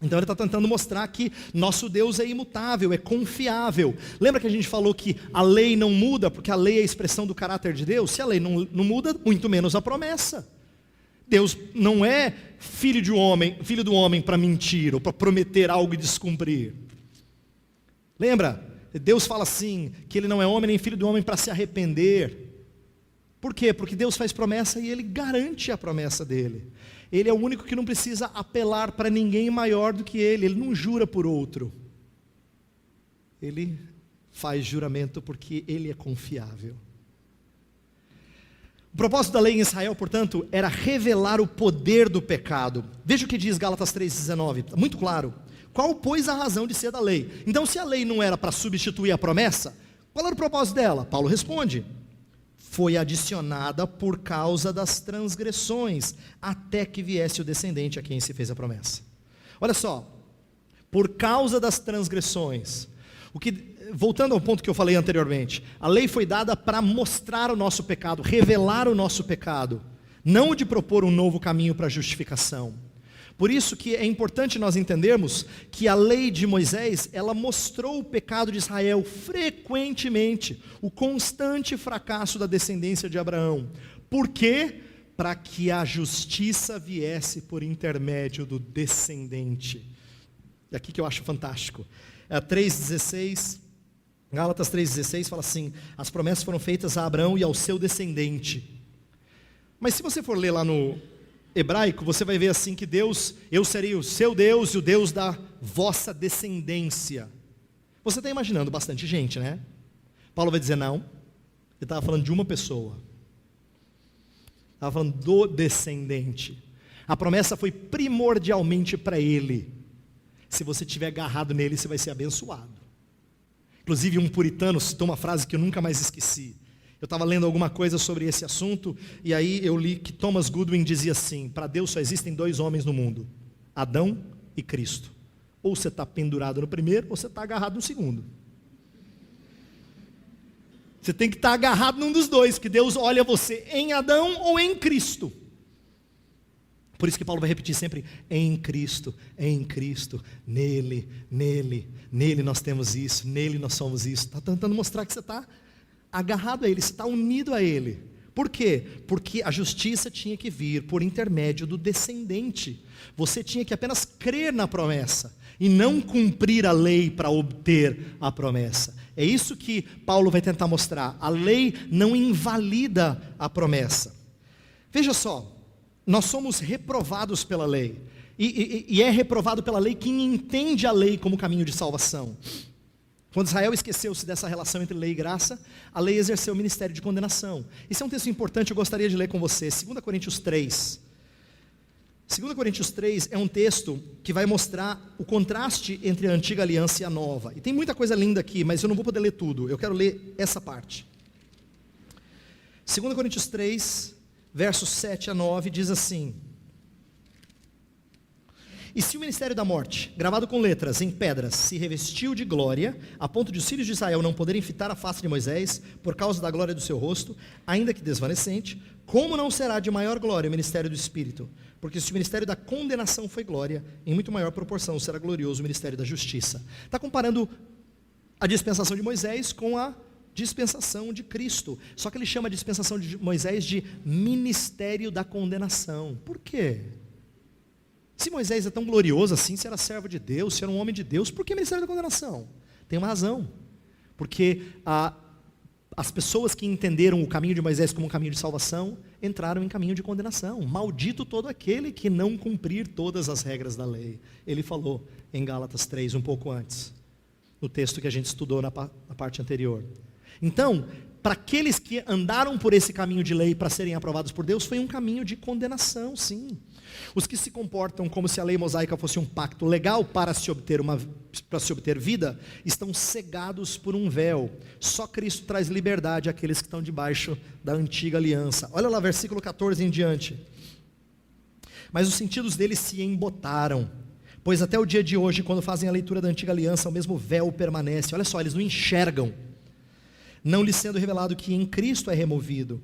Então ele está tentando mostrar que nosso Deus é imutável, é confiável. Lembra que a gente falou que a lei não muda, porque a lei é a expressão do caráter de Deus? Se a lei não muda, muito menos a promessa. Deus não é filho do homem para mentir, ou para prometer algo e descumprir. Lembra? Deus fala assim, que Ele não é homem nem filho do homem para se arrepender. Por quê? Porque Deus faz promessa e Ele garante a promessa dEle. Ele é o único que não precisa apelar para ninguém maior do que Ele. Ele não jura por outro. Ele faz juramento porque Ele é confiável. O propósito da lei em Israel, portanto, era revelar o poder do pecado. Veja o que diz Gálatas 3,19, muito claro. Qual, pois, a razão de ser da lei? Então, se a lei não era para substituir a promessa, qual era o propósito dela? Paulo responde: foi adicionada por causa das transgressões, até que viesse o descendente a quem se fez a promessa. Olha só, por causa das transgressões. Voltando ao ponto que eu falei anteriormente, a lei foi dada para mostrar o nosso pecado, revelar o nosso pecado, não de propor um novo caminho para a justificação. Por isso que é importante nós entendermos que a lei de Moisés, ela mostrou o pecado de Israel frequentemente, o constante fracasso da descendência de Abraão. Por quê? Para que a justiça viesse por intermédio do descendente. É aqui que eu acho fantástico. 3,16, Gálatas 3,16 fala assim: as promessas foram feitas a Abraão e ao seu descendente. Mas se você for ler lá no hebraico, você vai ver assim que Deus, eu serei o seu Deus e o Deus da vossa descendência. Você está imaginando bastante gente, né? Paulo vai dizer não, ele estava falando de uma pessoa, estava falando do descendente. A promessa foi primordialmente para ele. Se você estiver agarrado nele, você vai ser abençoado. Inclusive um puritano citou uma frase que eu nunca mais esqueci. Eu estava lendo alguma coisa sobre esse assunto, e aí eu li que Thomas Goodwin dizia assim: para Deus só existem 2 homens no mundo, Adão e Cristo. Ou você está pendurado no primeiro, ou você está agarrado no segundo. Você tem que estar agarrado num dos dois, porque Deus olha você em Adão ou em Cristo. Por isso que Paulo vai repetir sempre: em Cristo, nele, nele, nele nós temos isso, nele nós somos isso. Está tentando mostrar que você está agarrado a ele, você está unido a ele. Por quê? Porque a justiça tinha que vir por intermédio do descendente. Você tinha que apenas crer na promessa e não cumprir a lei para obter a promessa. É isso que Paulo vai tentar mostrar. A lei não invalida a promessa. Veja só, nós somos reprovados pela lei, e é reprovado pela lei quem entende a lei como caminho de salvação. Quando Israel esqueceu-se dessa relação entre lei e graça, a lei exerceu o ministério de condenação. Esse é um texto importante, eu gostaria de ler com você, 2 Coríntios 3. 2 Coríntios 3 é um texto que vai mostrar o contraste entre a antiga aliança e a nova. E tem muita coisa linda aqui, mas eu não vou poder ler tudo, eu quero ler essa parte. 2 Coríntios 3, versos 7 a 9, diz assim: e se o ministério da morte, gravado com letras em pedras, se revestiu de glória, a ponto de os filhos de Israel não poderem fitar a face de Moisés, por causa da glória do seu rosto, ainda que desvanecente, como não será de maior glória o ministério do Espírito? Porque se o ministério da condenação foi glória, em muito maior proporção será glorioso o ministério da justiça. Está comparando a dispensação de Moisés com a dispensação de Cristo. Só que ele chama a dispensação de Moisés de ministério da condenação. Por quê? Se Moisés é tão glorioso assim, se era servo de Deus, se era um homem de Deus, por que ministério da condenação? Tem uma razão. Porque as pessoas que entenderam o caminho de Moisés como um caminho de salvação, entraram em caminho de condenação. Maldito todo aquele que não cumprir todas as regras da lei. Ele falou em Gálatas 3, um pouco antes, no texto que a gente estudou na parte anterior. Então, para aqueles que andaram por esse caminho de lei para serem aprovados por Deus, foi um caminho de condenação, sim. Os que se comportam como se a lei mosaica fosse um pacto legal para se obter vida, estão cegados por um véu. Só Cristo traz liberdade àqueles que estão debaixo da antiga aliança. Olha lá, versículo 14 em diante. Mas os sentidos deles se embotaram, pois até o dia de hoje, quando fazem a leitura da antiga aliança, o mesmo véu permanece. Olha só, eles não enxergam, não lhes sendo revelado que em Cristo é removido.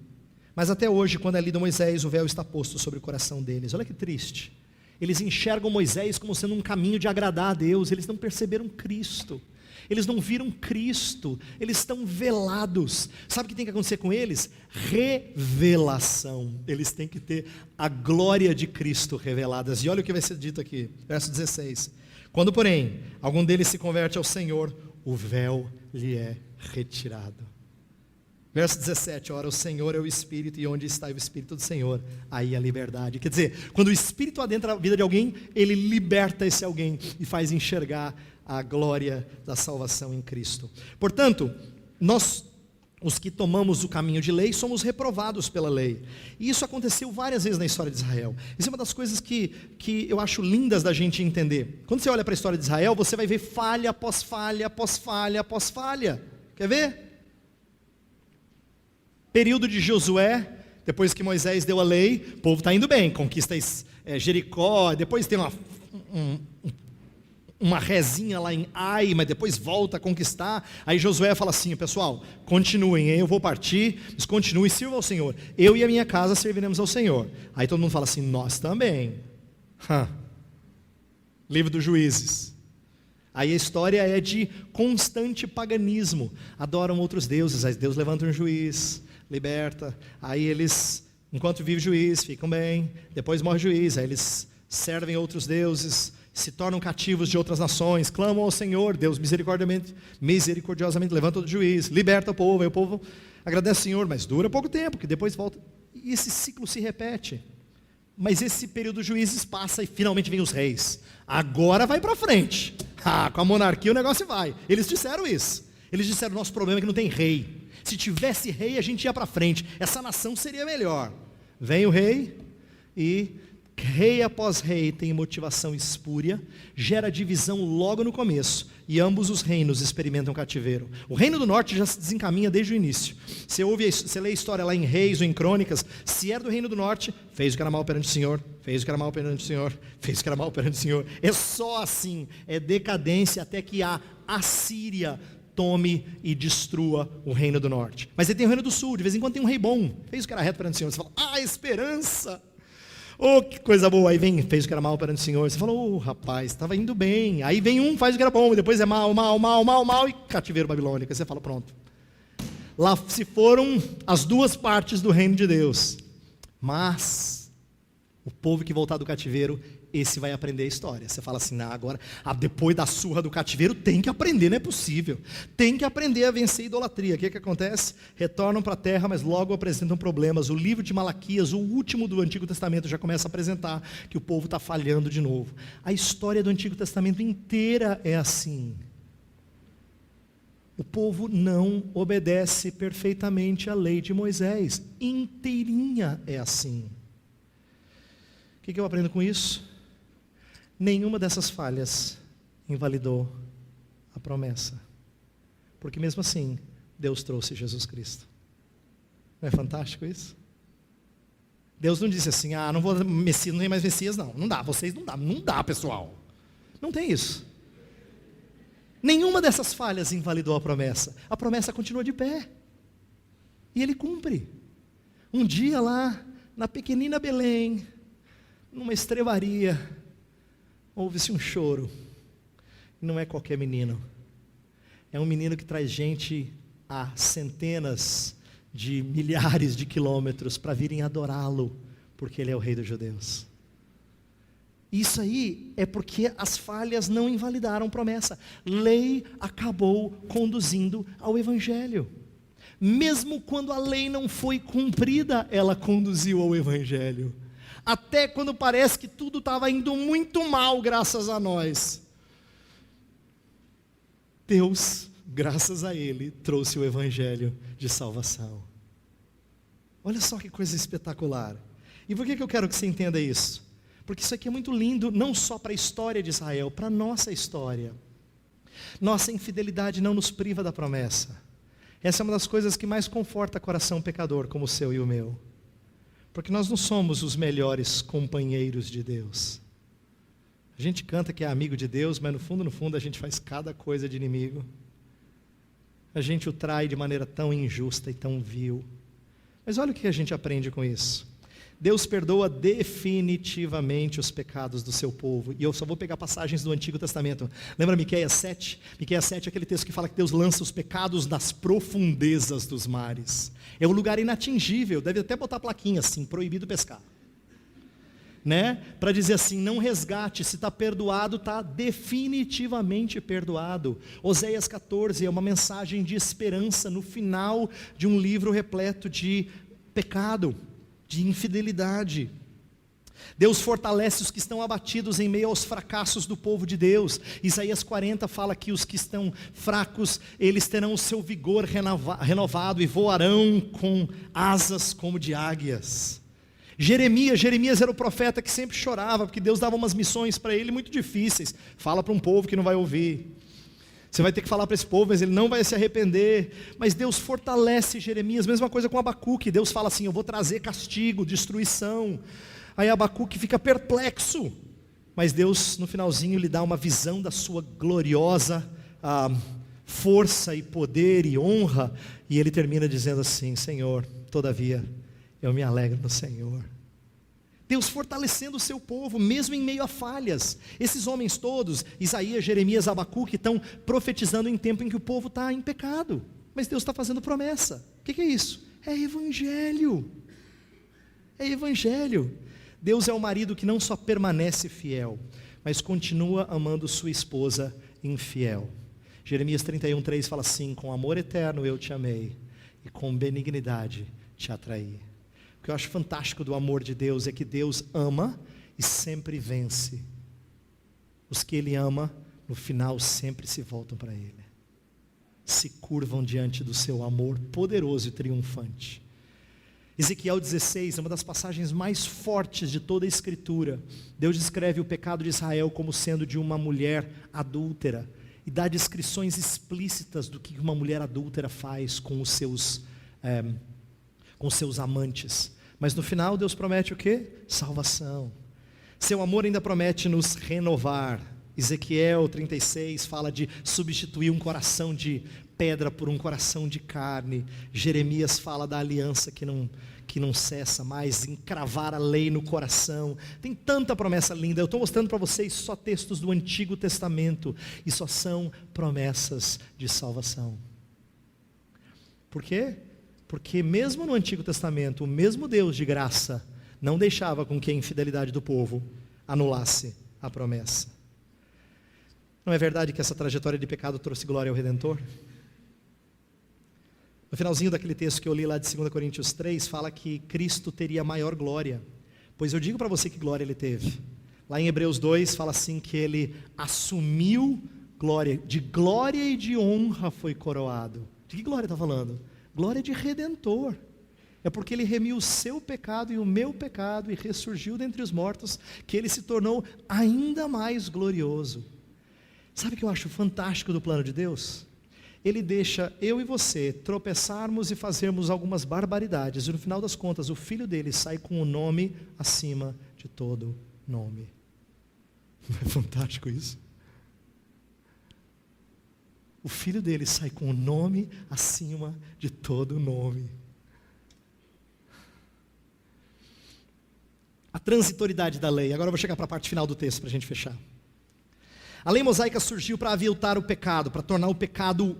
Mas até hoje, quando é lido Moisés, o véu está posto sobre o coração deles. Olha que triste. Eles enxergam Moisés como sendo um caminho de agradar a Deus. Eles não perceberam Cristo. Eles não viram Cristo. Eles estão velados. Sabe o que tem que acontecer com eles? Revelação. Eles têm que ter a glória de Cristo reveladas. E olha o que vai ser dito aqui, verso 16. Quando, porém, algum deles se converte ao Senhor, o véu lhe é retirado. Verso 17, ora, o Senhor é o Espírito, e onde está o Espírito do Senhor, aí a liberdade. Quer dizer, quando o Espírito adentra a vida de alguém, ele liberta esse alguém e faz enxergar a glória da salvação em Cristo. Portanto, nós, os que tomamos o caminho de lei, somos reprovados pela lei. E isso aconteceu várias vezes na história de Israel. Isso é uma das coisas que eu acho lindas da gente entender. Quando você olha para a história de Israel, você vai ver falha após falha, após falha, após falha. Quer ver? Período de Josué, depois que Moisés deu a lei, o povo está indo bem, conquista Jericó, depois tem uma rezinha lá em Ai, mas depois volta a conquistar. Aí Josué fala assim: pessoal, continuem, eu vou partir, mas continuem, sirvam ao Senhor, eu e a minha casa serviremos ao Senhor. Aí todo mundo fala assim: nós também. Livro dos Juízes. Aí a história é de constante paganismo, adoram outros deuses, aí Deus levanta um juiz, liberta, aí eles, enquanto vive o juiz, ficam bem, depois morre o juiz, aí eles servem outros deuses, se tornam cativos de outras nações, clamam ao Senhor, Deus misericordiosamente levanta o juiz, liberta o povo, aí o povo agradece ao Senhor, mas dura pouco tempo, que depois volta, e esse ciclo se repete. Mas esse período dos juízes passa e finalmente vem os reis. Agora vai para frente. Com a monarquia o negócio vai. Eles disseram isso. Eles disseram: nosso problema é que não tem rei. Se tivesse rei a gente ia para frente. Essa nação seria melhor. Vem o rei e rei após rei tem motivação espúria, gera divisão logo no começo, e ambos os reinos experimentam cativeiro. O reino do norte já se desencaminha desde o início. Você lê a história lá em Reis ou em Crônicas, se era do reino do norte, fez o que era mal perante o Senhor, fez o que era mal perante o Senhor, fez o que era mal perante o Senhor. É só assim, é decadência até que a Assíria tome e destrua o reino do norte. Mas ele tem o reino do sul, de vez em quando tem um rei bom, fez o que era reto perante o Senhor. Você fala: esperança! Oh, que coisa boa. Aí vem, fez o que era mal perante o Senhor. Você falou: rapaz, estava indo bem. Aí vem um, faz o que era bom, e depois é mal, e cativeiro babilônico. Aí você fala: pronto. Lá se foram as duas partes do reino de Deus. Mas o povo que voltar do cativeiro, esse vai aprender a história. Você fala assim: agora, depois da surra do cativeiro, tem que aprender, não é possível. Tem que aprender a vencer a idolatria. O que acontece? Retornam para a terra, mas logo apresentam problemas. O livro de Malaquias, o último do Antigo Testamento, já começa a apresentar que o povo está falhando de novo. A história do Antigo Testamento inteira é assim. O povo não obedece perfeitamente à lei de Moisés. Inteirinha é assim. O que eu aprendo com isso? Nenhuma dessas falhas invalidou a promessa. Porque mesmo assim, Deus trouxe Jesus Cristo. Não é fantástico isso? Deus não disse assim: não vou Messias, não tem mais Messias não. Não dá, vocês não dá. Não dá, pessoal. Não tem isso. Nenhuma dessas falhas invalidou a promessa. A promessa continua de pé. E Ele cumpre. Um dia lá, na pequenina Belém, numa estrebaria, ouve-se um choro. Não é qualquer menino. É um menino que traz gente a centenas de milhares de quilômetros para virem adorá-lo, porque Ele é o Rei dos Judeus. Isso aí é porque as falhas não invalidaram promessa. Lei acabou conduzindo ao Evangelho. Mesmo quando a lei não foi cumprida, ela conduziu ao Evangelho. Até quando parece que tudo estava indo muito mal, graças a nós, Deus, graças a Ele, trouxe o Evangelho de salvação. Olha só que coisa espetacular. E por que eu quero que você entenda isso? Porque isso aqui é muito lindo, não só para a história de Israel, para a nossa história. Nossa infidelidade não nos priva da promessa. Essa é uma das coisas que mais conforta o coração pecador, como o seu e o meu. Porque nós não somos os melhores companheiros de Deus. A gente canta que é amigo de Deus, mas no fundo a gente faz cada coisa de inimigo. A gente o trai de maneira tão injusta e tão vil. Mas olha o que a gente aprende com isso. Deus perdoa definitivamente os pecados do seu povo. E eu só vou pegar passagens do Antigo Testamento. Lembra Miqueias 7? Miqueias 7 é aquele texto que fala que Deus lança os pecados nas profundezas dos mares. É um lugar inatingível. Deve até botar plaquinha assim: proibido pescar. Né? Para dizer assim: não resgate, se está perdoado, está definitivamente perdoado. Oséias 14 é uma mensagem de esperança no final de um livro repleto de pecado, de infidelidade. Deus fortalece os que estão abatidos em meio aos fracassos do povo de Deus. Isaías 40 fala que os que estão fracos, eles terão o seu vigor renovado e voarão com asas como de águias. Jeremias era o profeta que sempre chorava, porque Deus dava umas missões para ele muito difíceis. Fala para um povo que não vai ouvir. Você vai ter que falar para esse povo, mas ele não vai se arrepender. Mas Deus fortalece Jeremias. Mesma coisa com Abacuque. Deus fala assim: eu vou trazer castigo, destruição. Aí Abacuque fica perplexo. Mas Deus, no finalzinho, lhe dá uma visão da sua gloriosa força e poder e honra, e ele termina dizendo assim: Senhor, todavia, eu me alegro no Senhor. Deus fortalecendo o seu povo, mesmo em meio a falhas. Esses homens todos, Isaías, Jeremias, Abacuque, estão profetizando em tempo em que o povo está em pecado, mas Deus está fazendo promessa. O que é isso? É evangelho. É evangelho. Deus é o marido que não só permanece fiel, mas continua amando sua esposa infiel. Jeremias 31:3 fala assim: com amor eterno eu te amei, e com benignidade te atraí. O que eu acho fantástico do amor de Deus é que Deus ama e sempre vence. Os que Ele ama, no final sempre se voltam para Ele, se curvam diante do seu amor poderoso e triunfante. Ezequiel 16 é uma das passagens mais fortes de toda a Escritura. Deus descreve o pecado de Israel como sendo de uma mulher adúltera, e dá descrições explícitas do que uma mulher adúltera faz com os seus amantes. Mas no final Deus promete o quê? Salvação. Seu amor ainda promete nos renovar. Ezequiel 36 fala de substituir um coração de pedra por um coração de carne. Jeremias fala da aliança que não cessa mais, encravar a lei no coração. Tem tanta promessa linda. Eu estou mostrando para vocês só textos do Antigo Testamento, e só são promessas de salvação. Por quê? Porque mesmo no Antigo Testamento, o mesmo Deus de graça não deixava com que a infidelidade do povo anulasse a promessa. Não é verdade que essa trajetória de pecado trouxe glória ao Redentor? No finalzinho daquele texto que eu li lá de 2 Coríntios 3, fala que Cristo teria maior glória. Pois eu digo para você que glória Ele teve. Lá em Hebreus 2 fala assim que Ele assumiu glória, de glória e de honra foi coroado. De que glória está falando? Glória de Redentor. É porque Ele remiu o seu pecado e o meu pecado e ressurgiu dentre os mortos, que Ele se tornou ainda mais glorioso. Sabe o que eu acho fantástico do plano de Deus? Ele deixa eu e você tropeçarmos e fazermos algumas barbaridades, e no final das contas o Filho dele sai com o nome acima de todo nome. Não é fantástico isso? O Filho dele sai com o nome acima de todo nome. A transitoriedade da lei. Agora eu vou chegar para a parte final do texto para a gente fechar. A lei mosaica surgiu para aviltar o pecado, para tornar o pecado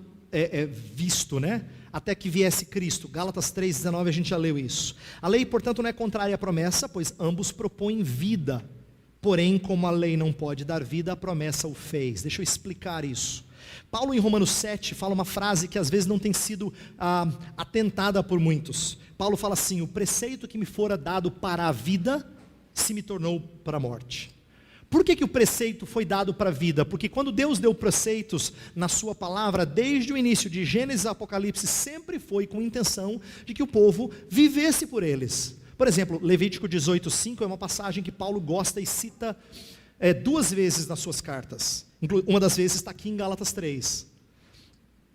visto, né? Até que viesse Cristo. Gálatas 3,19, a gente já leu isso. A lei, portanto, não é contrária à promessa, pois ambos propõem vida. Porém, como a lei não pode dar vida, a promessa o fez. Deixa eu explicar isso. Paulo, em Romanos 7, fala uma frase que às vezes não tem sido atentada por muitos. Paulo fala assim: o preceito que me fora dado para a vida, se me tornou para a morte. Por que o preceito foi dado para a vida? Porque quando Deus deu preceitos na sua palavra, desde o início de Gênesis a Apocalipse, sempre foi com a intenção de que o povo vivesse por eles. Por exemplo, Levítico 18:5 é uma passagem que Paulo gosta e cita 2 vezes nas suas cartas. Uma das vezes está aqui em Gálatas 3.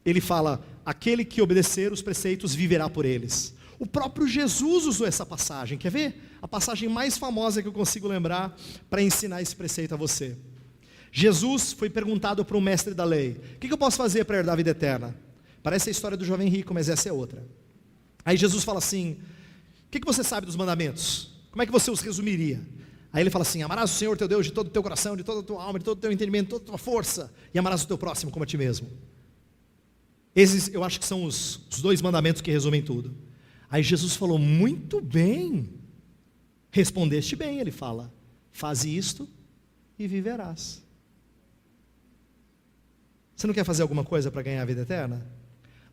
Ele fala: aquele que obedecer os preceitos viverá por eles. O próprio Jesus usou essa passagem. Quer ver? A passagem mais famosa que eu consigo lembrar para ensinar esse preceito a você. Jesus foi perguntado para um mestre da lei: o que eu posso fazer para herdar a vida eterna? Parece a história do jovem rico, mas essa é outra. Aí Jesus fala assim: o que você sabe dos mandamentos? Como é que você os resumiria? Aí ele fala assim: amarás o Senhor teu Deus de todo o teu coração, de toda a tua alma, de todo o teu entendimento, de toda a tua força, e amarás o teu próximo como a ti mesmo. Esses eu acho que são os 2 mandamentos que resumem tudo. Aí Jesus falou: muito bem, respondeste bem. Ele fala: faze isto e viverás. Você não quer fazer alguma coisa para ganhar a vida eterna?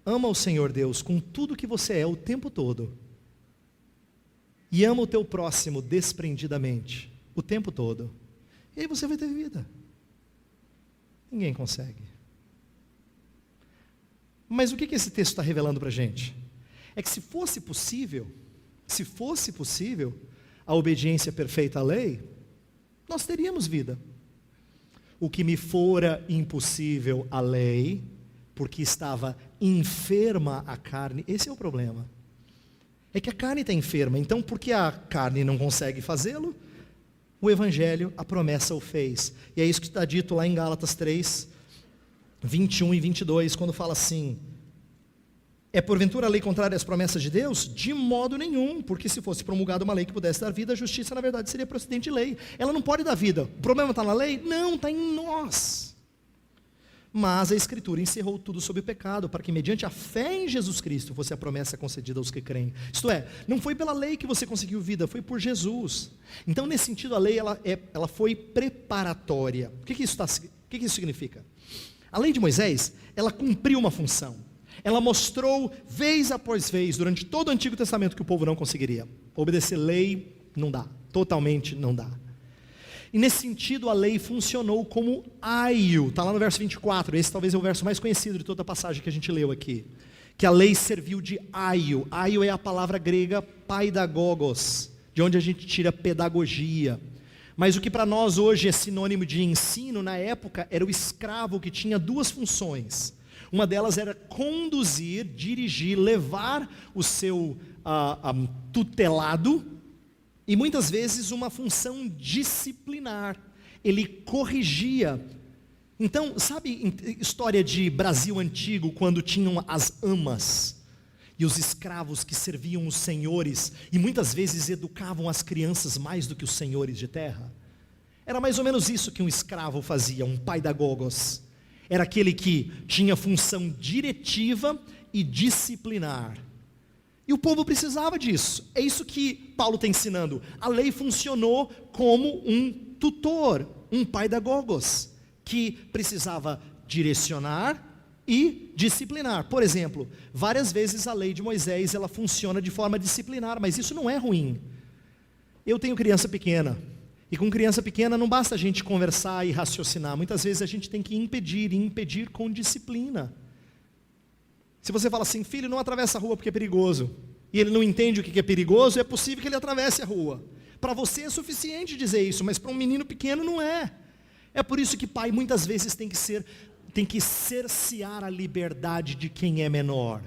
Ama o Senhor Deus com tudo que você é o tempo todo, e ama o teu próximo desprendidamente o tempo todo, e aí você vai ter vida. Ninguém consegue. Mas o que esse texto está revelando para a gente? É que se fosse possível, a obediência perfeita à lei, nós teríamos vida. O que me fora impossível à lei, porque estava enferma a carne, esse é o problema. É que a carne está enferma, então porque a carne não consegue fazê-lo, o Evangelho, a promessa o fez. E é isso que está dito lá em Gálatas 3, 21 e 22, quando fala assim: é porventura a lei contrária às promessas de Deus? De modo nenhum, porque se fosse promulgada uma lei que pudesse dar vida, a justiça na verdade seria procedente de lei. Ela não pode dar vida. O problema está na lei? Não, está em nós. Mas a Escritura encerrou tudo sobre o pecado, para que mediante a fé em Jesus Cristo fosse a promessa concedida aos que creem. Isto é, não foi pela lei que você conseguiu vida, foi por Jesus. Então, nesse sentido, a lei ela foi preparatória. O que isso significa? A lei de Moisés, ela cumpriu uma função. Ela mostrou, vez após vez, durante todo o Antigo Testamento, que o povo não conseguiria. Obedecer lei, não dá. Totalmente não dá. E nesse sentido, a lei funcionou como aio. Está lá no verso 24. Esse talvez é o verso mais conhecido de toda a passagem que a gente leu aqui. Que a lei serviu de aio. Aio é a palavra grega paidagogos, de onde a gente tira pedagogia. Mas o que para nós hoje é sinônimo de ensino, na época era o escravo, que tinha duas funções. Uma delas era conduzir, dirigir, levar o seu tutelado, e muitas vezes uma função disciplinar. Ele corrigia. Então, sabe história de Brasil antigo, quando tinham as amas e os escravos que serviam os senhores, e muitas vezes educavam as crianças mais do que os senhores de terra? Era mais ou menos isso que um escravo fazia, um paidagogos. Era aquele que tinha função diretiva e disciplinar. E o povo precisava disso. É isso que Paulo está ensinando. A lei funcionou como um tutor, um paidagogos, que precisava direcionar e disciplinar. Por exemplo, várias vezes a lei de Moisés, ela funciona de forma disciplinar, mas isso não é ruim. Eu tenho criança pequena. E com criança pequena não basta a gente conversar e raciocinar. Muitas vezes a gente tem que impedir, e impedir com disciplina. Se você fala assim: filho, não atravessa a rua porque é perigoso, e ele não entende o que é perigoso, é possível que ele atravesse a rua. Para você é suficiente dizer isso, mas para um menino pequeno não é. É por isso que pai muitas vezes tem que cercear a liberdade de quem é menor.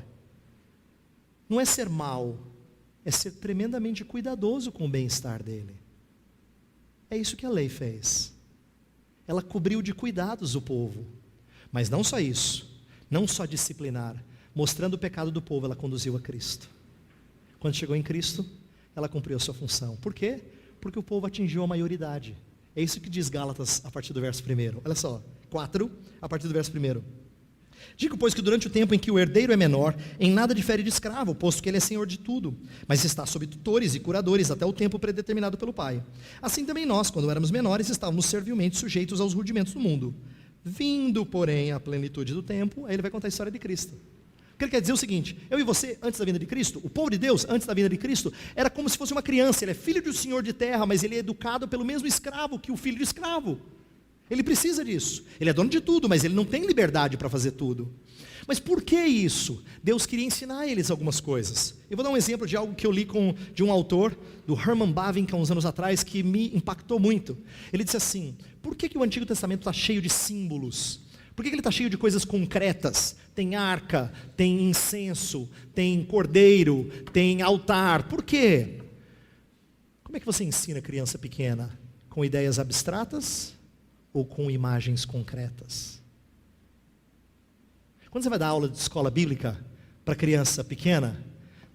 Não é ser mau, é ser tremendamente cuidadoso com o bem-estar dele. É isso que a lei fez. Ela cobriu de cuidados o povo. Mas não só isso, não só disciplinar, mostrando o pecado do povo, ela conduziu a Cristo. Quando chegou em Cristo, ela cumpriu a sua função. Por quê? Porque o povo atingiu a maioridade. É isso que diz Gálatas a partir do verso 1. Olha só, 4, a partir do verso 1. Digo, pois, que durante o tempo em que o herdeiro é menor, em nada difere de escravo, posto que ele é senhor de tudo, mas está sob tutores e curadores até o tempo predeterminado pelo Pai. Assim também nós, quando éramos menores, estávamos servilmente sujeitos aos rudimentos do mundo. Vindo, porém, à plenitude do tempo, aí ele vai contar a história de Cristo. O que ele quer dizer é o seguinte: eu e você, antes da vinda de Cristo, o povo de Deus, antes da vinda de Cristo, era como se fosse uma criança. Ele é filho de um senhor de terra, mas ele é educado pelo mesmo escravo que o filho de escravo. Ele precisa disso. Ele é dono de tudo, mas ele não tem liberdade para fazer tudo. Mas por que isso? Deus queria ensinar a eles algumas coisas. Eu vou dar um exemplo de algo que eu li de um autor, do Herman Bavinck, há uns anos atrás, que me impactou muito. Ele disse assim: por que o Antigo Testamento está cheio de símbolos? Por que ele está cheio de coisas concretas? Tem arca, tem incenso, tem cordeiro, tem altar. Por quê? Como é que você ensina criança pequena? Com ideias abstratas ou com imagens concretas? Quando você vai dar aula de escola bíblica para criança pequena,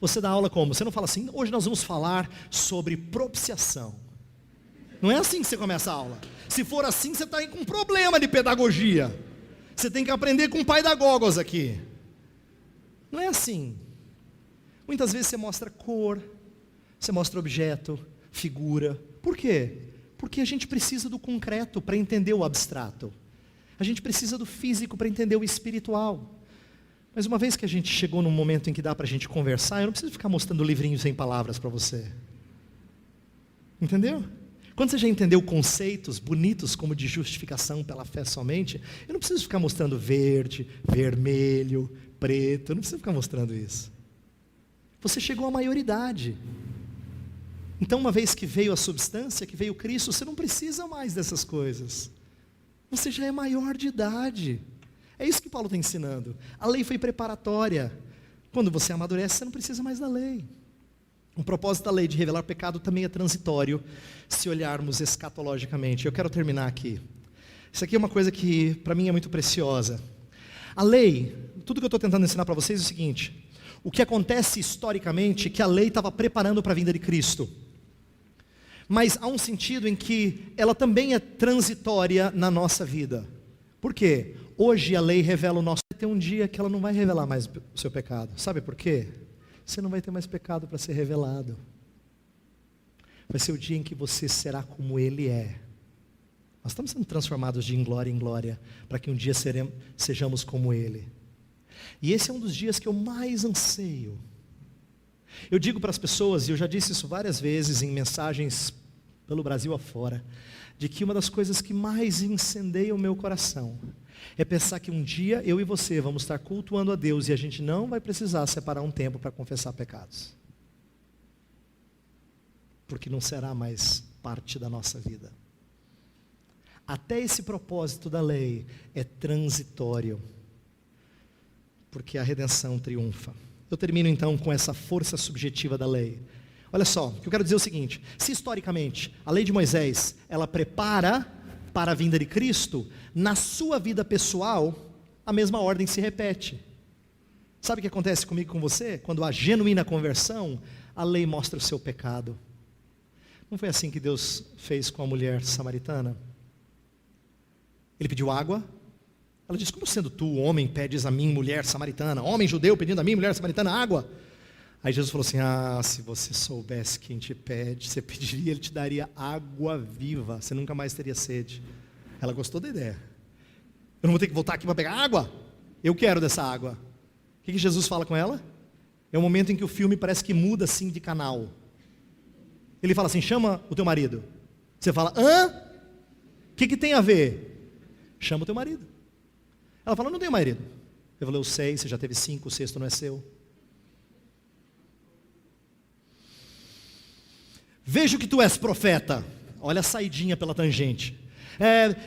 você dá aula como? Você não fala assim: hoje nós vamos falar sobre propiciação. Não é assim que você começa a aula. Se for assim, você está aí com um problema de pedagogia. Você tem que aprender com paidagogos aqui. Não é assim. Muitas vezes você mostra cor, você mostra objeto, figura. Por quê? Porque a gente precisa do concreto para entender o abstrato. A gente precisa do físico para entender o espiritual. Mas uma vez que a gente chegou num momento em que dá para a gente conversar, eu não preciso ficar mostrando livrinhos sem palavras para você. Entendeu? Quando você já entendeu conceitos bonitos como de justificação pela fé somente, eu não preciso ficar mostrando verde, vermelho, preto, eu não preciso ficar mostrando isso. Você chegou à maioridade. Então, uma vez que veio a substância, que veio Cristo, você não precisa mais dessas coisas. Você já é maior de idade. É isso que Paulo está ensinando. A lei foi preparatória. Quando você amadurece, você não precisa mais da lei. O propósito da lei de revelar pecado também é transitório, se olharmos escatologicamente. Eu quero terminar aqui. Isso aqui é uma coisa que para mim é muito preciosa. A lei, tudo que eu estou tentando ensinar para vocês é o seguinte: o que acontece historicamente é que a lei estava preparando para a vinda de Cristo. Mas há um sentido em que ela também é transitória na nossa vida. Por quê? Hoje a lei revela o nosso... Vai ter um dia que ela não vai revelar mais o seu pecado. Sabe por quê? Você não vai ter mais pecado para ser revelado. Vai ser o dia em que você será como Ele é. Nós estamos sendo transformados de em glória, para que um dia sejamos como Ele. E esse é um dos dias que eu mais anseio. Eu digo para as pessoas, e eu já disse isso várias vezes em mensagens pelo Brasil afora, de que uma das coisas que mais incendeia o meu coração é pensar que um dia eu e você vamos estar cultuando a Deus e a gente não vai precisar separar um tempo para confessar pecados. Porque não será mais parte da nossa vida. Até esse propósito da lei é transitório, porque a redenção triunfa. Eu termino então com essa força subjetiva da lei. Olha só, o que eu quero dizer é o seguinte: se historicamente a lei de Moisés, ela prepara para a vinda de Cristo, na sua vida pessoal, a mesma ordem se repete. Sabe o que acontece comigo e com você? Quando há genuína conversão, a lei mostra o seu pecado. Não foi assim que Deus fez com a mulher samaritana? Ele pediu água. Ela disse: como sendo tu, homem, pedes a mim, mulher samaritana, homem judeu pedindo a mim, mulher samaritana, água? Aí Jesus falou assim: se você soubesse quem te pede, você pediria, ele te daria água viva, você nunca mais teria sede. Ela gostou da ideia. Eu não vou ter que voltar aqui para pegar água? Eu quero dessa água. O que Jesus fala com ela? É o momento em que o filme parece que muda assim de canal. Ele fala assim: chama o teu marido. Você fala: hã? O que tem a ver? Chama o teu marido. Ela fala: não tenho marido. Eu falei: eu sei, você já teve 5, o 6º não é seu. Vejo que tu és profeta. Olha a saidinha pela tangente.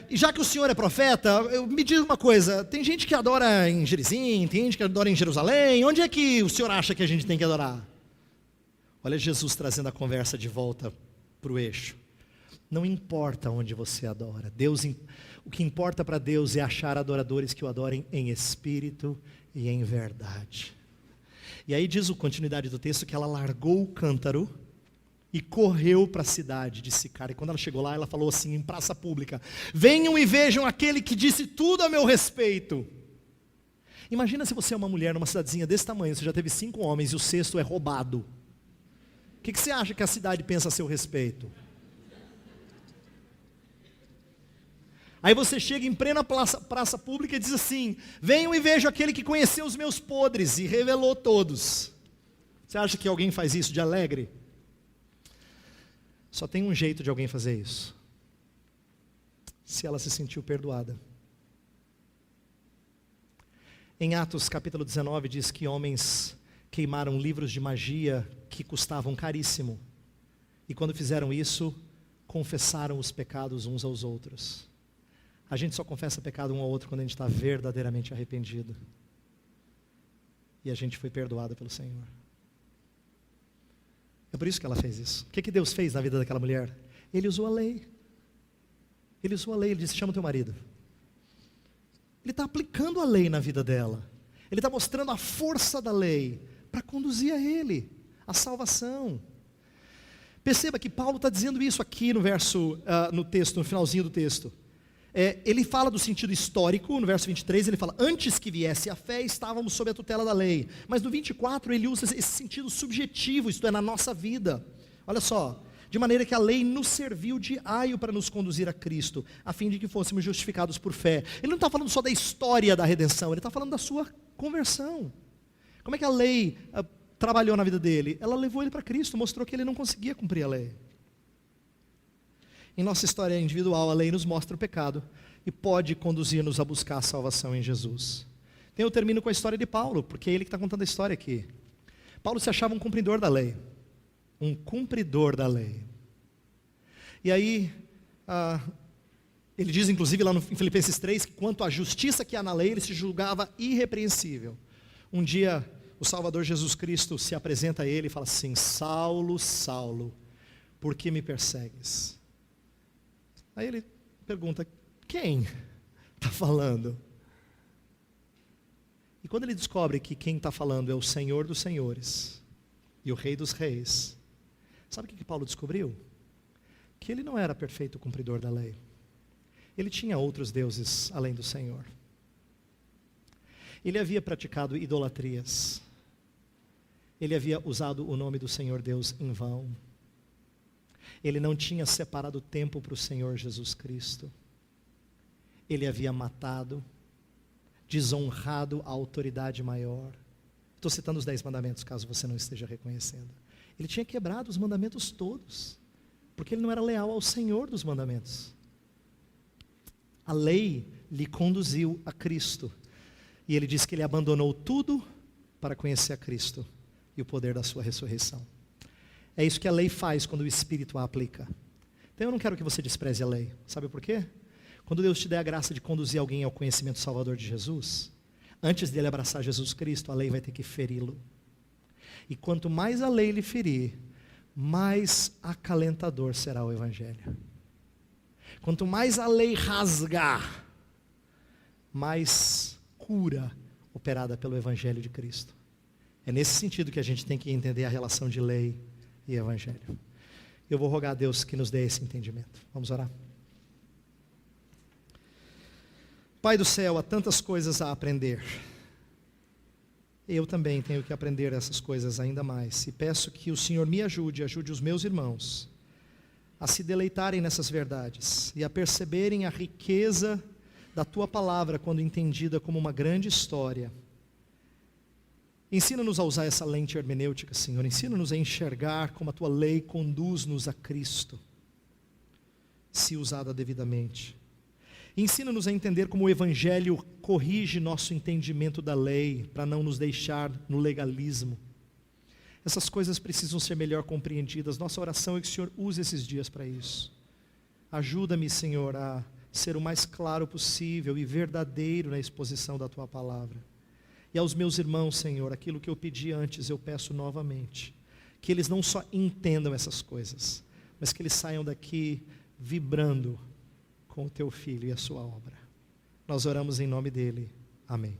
Já que o senhor é profeta, me diz uma coisa: tem gente que adora em Gerizim, tem gente que adora em Jerusalém, onde é que o senhor acha que a gente tem que adorar? Olha Jesus trazendo a conversa de volta para o eixo. Não importa onde você adora, o que importa para Deus é achar adoradores que o adorem em espírito e em verdade. E aí diz a continuidade do texto que ela largou o cântaro e correu para a cidade de Sicar. E quando ela chegou lá, ela falou assim, em praça pública: venham e vejam aquele que disse tudo a meu respeito. Imagina se você é uma mulher numa cidadezinha desse tamanho, você já teve 5 homens e o 6º é roubado. O que você acha que a cidade pensa a seu respeito? Aí você chega em plena praça pública e diz assim: venham e vejam aquele que conheceu os meus podres e revelou todos. Você acha que alguém faz isso de alegre? Só tem um jeito de alguém fazer isso: se ela se sentiu perdoada. Em Atos capítulo 19 diz que homens queimaram livros de magia que custavam caríssimo. E quando fizeram isso, confessaram os pecados uns aos outros. A gente só confessa pecado um ao outro quando a gente está verdadeiramente arrependido. E a gente foi perdoado pelo Senhor. É por isso que ela fez isso. O que Deus fez na vida daquela mulher? Ele usou a lei. Ele usou a lei, ele disse: chama teu marido. Ele está aplicando a lei na vida dela. Ele está mostrando a força da lei para conduzir a ele, a salvação. Perceba que Paulo está dizendo isso aqui no texto, no finalzinho do texto. Ele fala do sentido histórico, no verso 23, ele fala: antes que viesse a fé, estávamos sob a tutela da lei. Mas no 24, ele usa esse sentido subjetivo, isto é, na nossa vida. Olha só: de maneira que a lei nos serviu de aio para nos conduzir a Cristo, a fim de que fôssemos justificados por fé. Ele não está falando só da história da redenção, ele está falando da sua conversão. Como é que a lei trabalhou na vida dele? Ela levou ele para Cristo, mostrou que ele não conseguia cumprir a lei. Em nossa história individual, a lei nos mostra o pecado e pode conduzir-nos a buscar a salvação em Jesus. Então eu termino com a história de Paulo, porque é ele que está contando a história aqui. Paulo se achava um cumpridor da lei. Um cumpridor da lei. E aí, ele diz inclusive lá em Filipenses 3, que quanto à justiça que há na lei, ele se julgava irrepreensível. Um dia, o Salvador Jesus Cristo se apresenta a ele e fala assim: Saulo, Saulo, por que me persegues? Aí ele pergunta: quem está falando? E quando ele descobre que quem está falando é o Senhor dos Senhores e o Rei dos Reis, sabe o que Paulo descobriu? Que ele não era perfeito cumpridor da lei. Ele tinha outros deuses além do Senhor. Ele havia praticado idolatrias. Ele havia usado o nome do Senhor Deus em vão. Ele não tinha separado tempo para o Senhor Jesus Cristo. Ele havia matado, desonrado a autoridade maior. Estou citando os 10 mandamentos, caso você não esteja reconhecendo. Ele tinha quebrado os mandamentos todos, porque ele não era leal ao Senhor dos mandamentos. A lei lhe conduziu a Cristo. E ele diz que ele abandonou tudo para conhecer a Cristo e o poder da sua ressurreição. É isso que a lei faz quando o Espírito a aplica. Então eu não quero que você despreze a lei. Sabe por quê? Quando Deus te der a graça de conduzir alguém ao conhecimento salvador de Jesus, antes dele abraçar Jesus Cristo, a lei vai ter que feri-lo. E quanto mais a lei lhe ferir, mais acalentador será o Evangelho. Quanto mais a lei rasgar, mais cura operada pelo Evangelho de Cristo. É nesse sentido que a gente tem que entender a relação de lei e Evangelho. Eu vou rogar a Deus que nos dê esse entendimento. Vamos orar? Pai do céu, há tantas coisas a aprender. Eu também tenho que aprender essas coisas ainda mais. E peço que o Senhor me ajude os meus irmãos a se deleitarem nessas verdades e a perceberem a riqueza da Tua palavra quando entendida como uma grande história. Ensina-nos a usar essa lente hermenêutica, Senhor. Ensina-nos a enxergar como a Tua lei conduz-nos a Cristo, se usada devidamente. Ensina-nos a entender como o Evangelho corrige nosso entendimento da lei, para não nos deixar no legalismo. Essas coisas precisam ser melhor compreendidas. Nossa oração é que o Senhor use esses dias para isso. Ajuda-me, Senhor, a ser o mais claro possível e verdadeiro na exposição da Tua palavra. E aos meus irmãos, Senhor, aquilo que eu pedi antes, eu peço novamente. Que eles não só entendam essas coisas, mas que eles saiam daqui vibrando com o Teu Filho e a Sua obra. Nós oramos em nome dEle. Amém.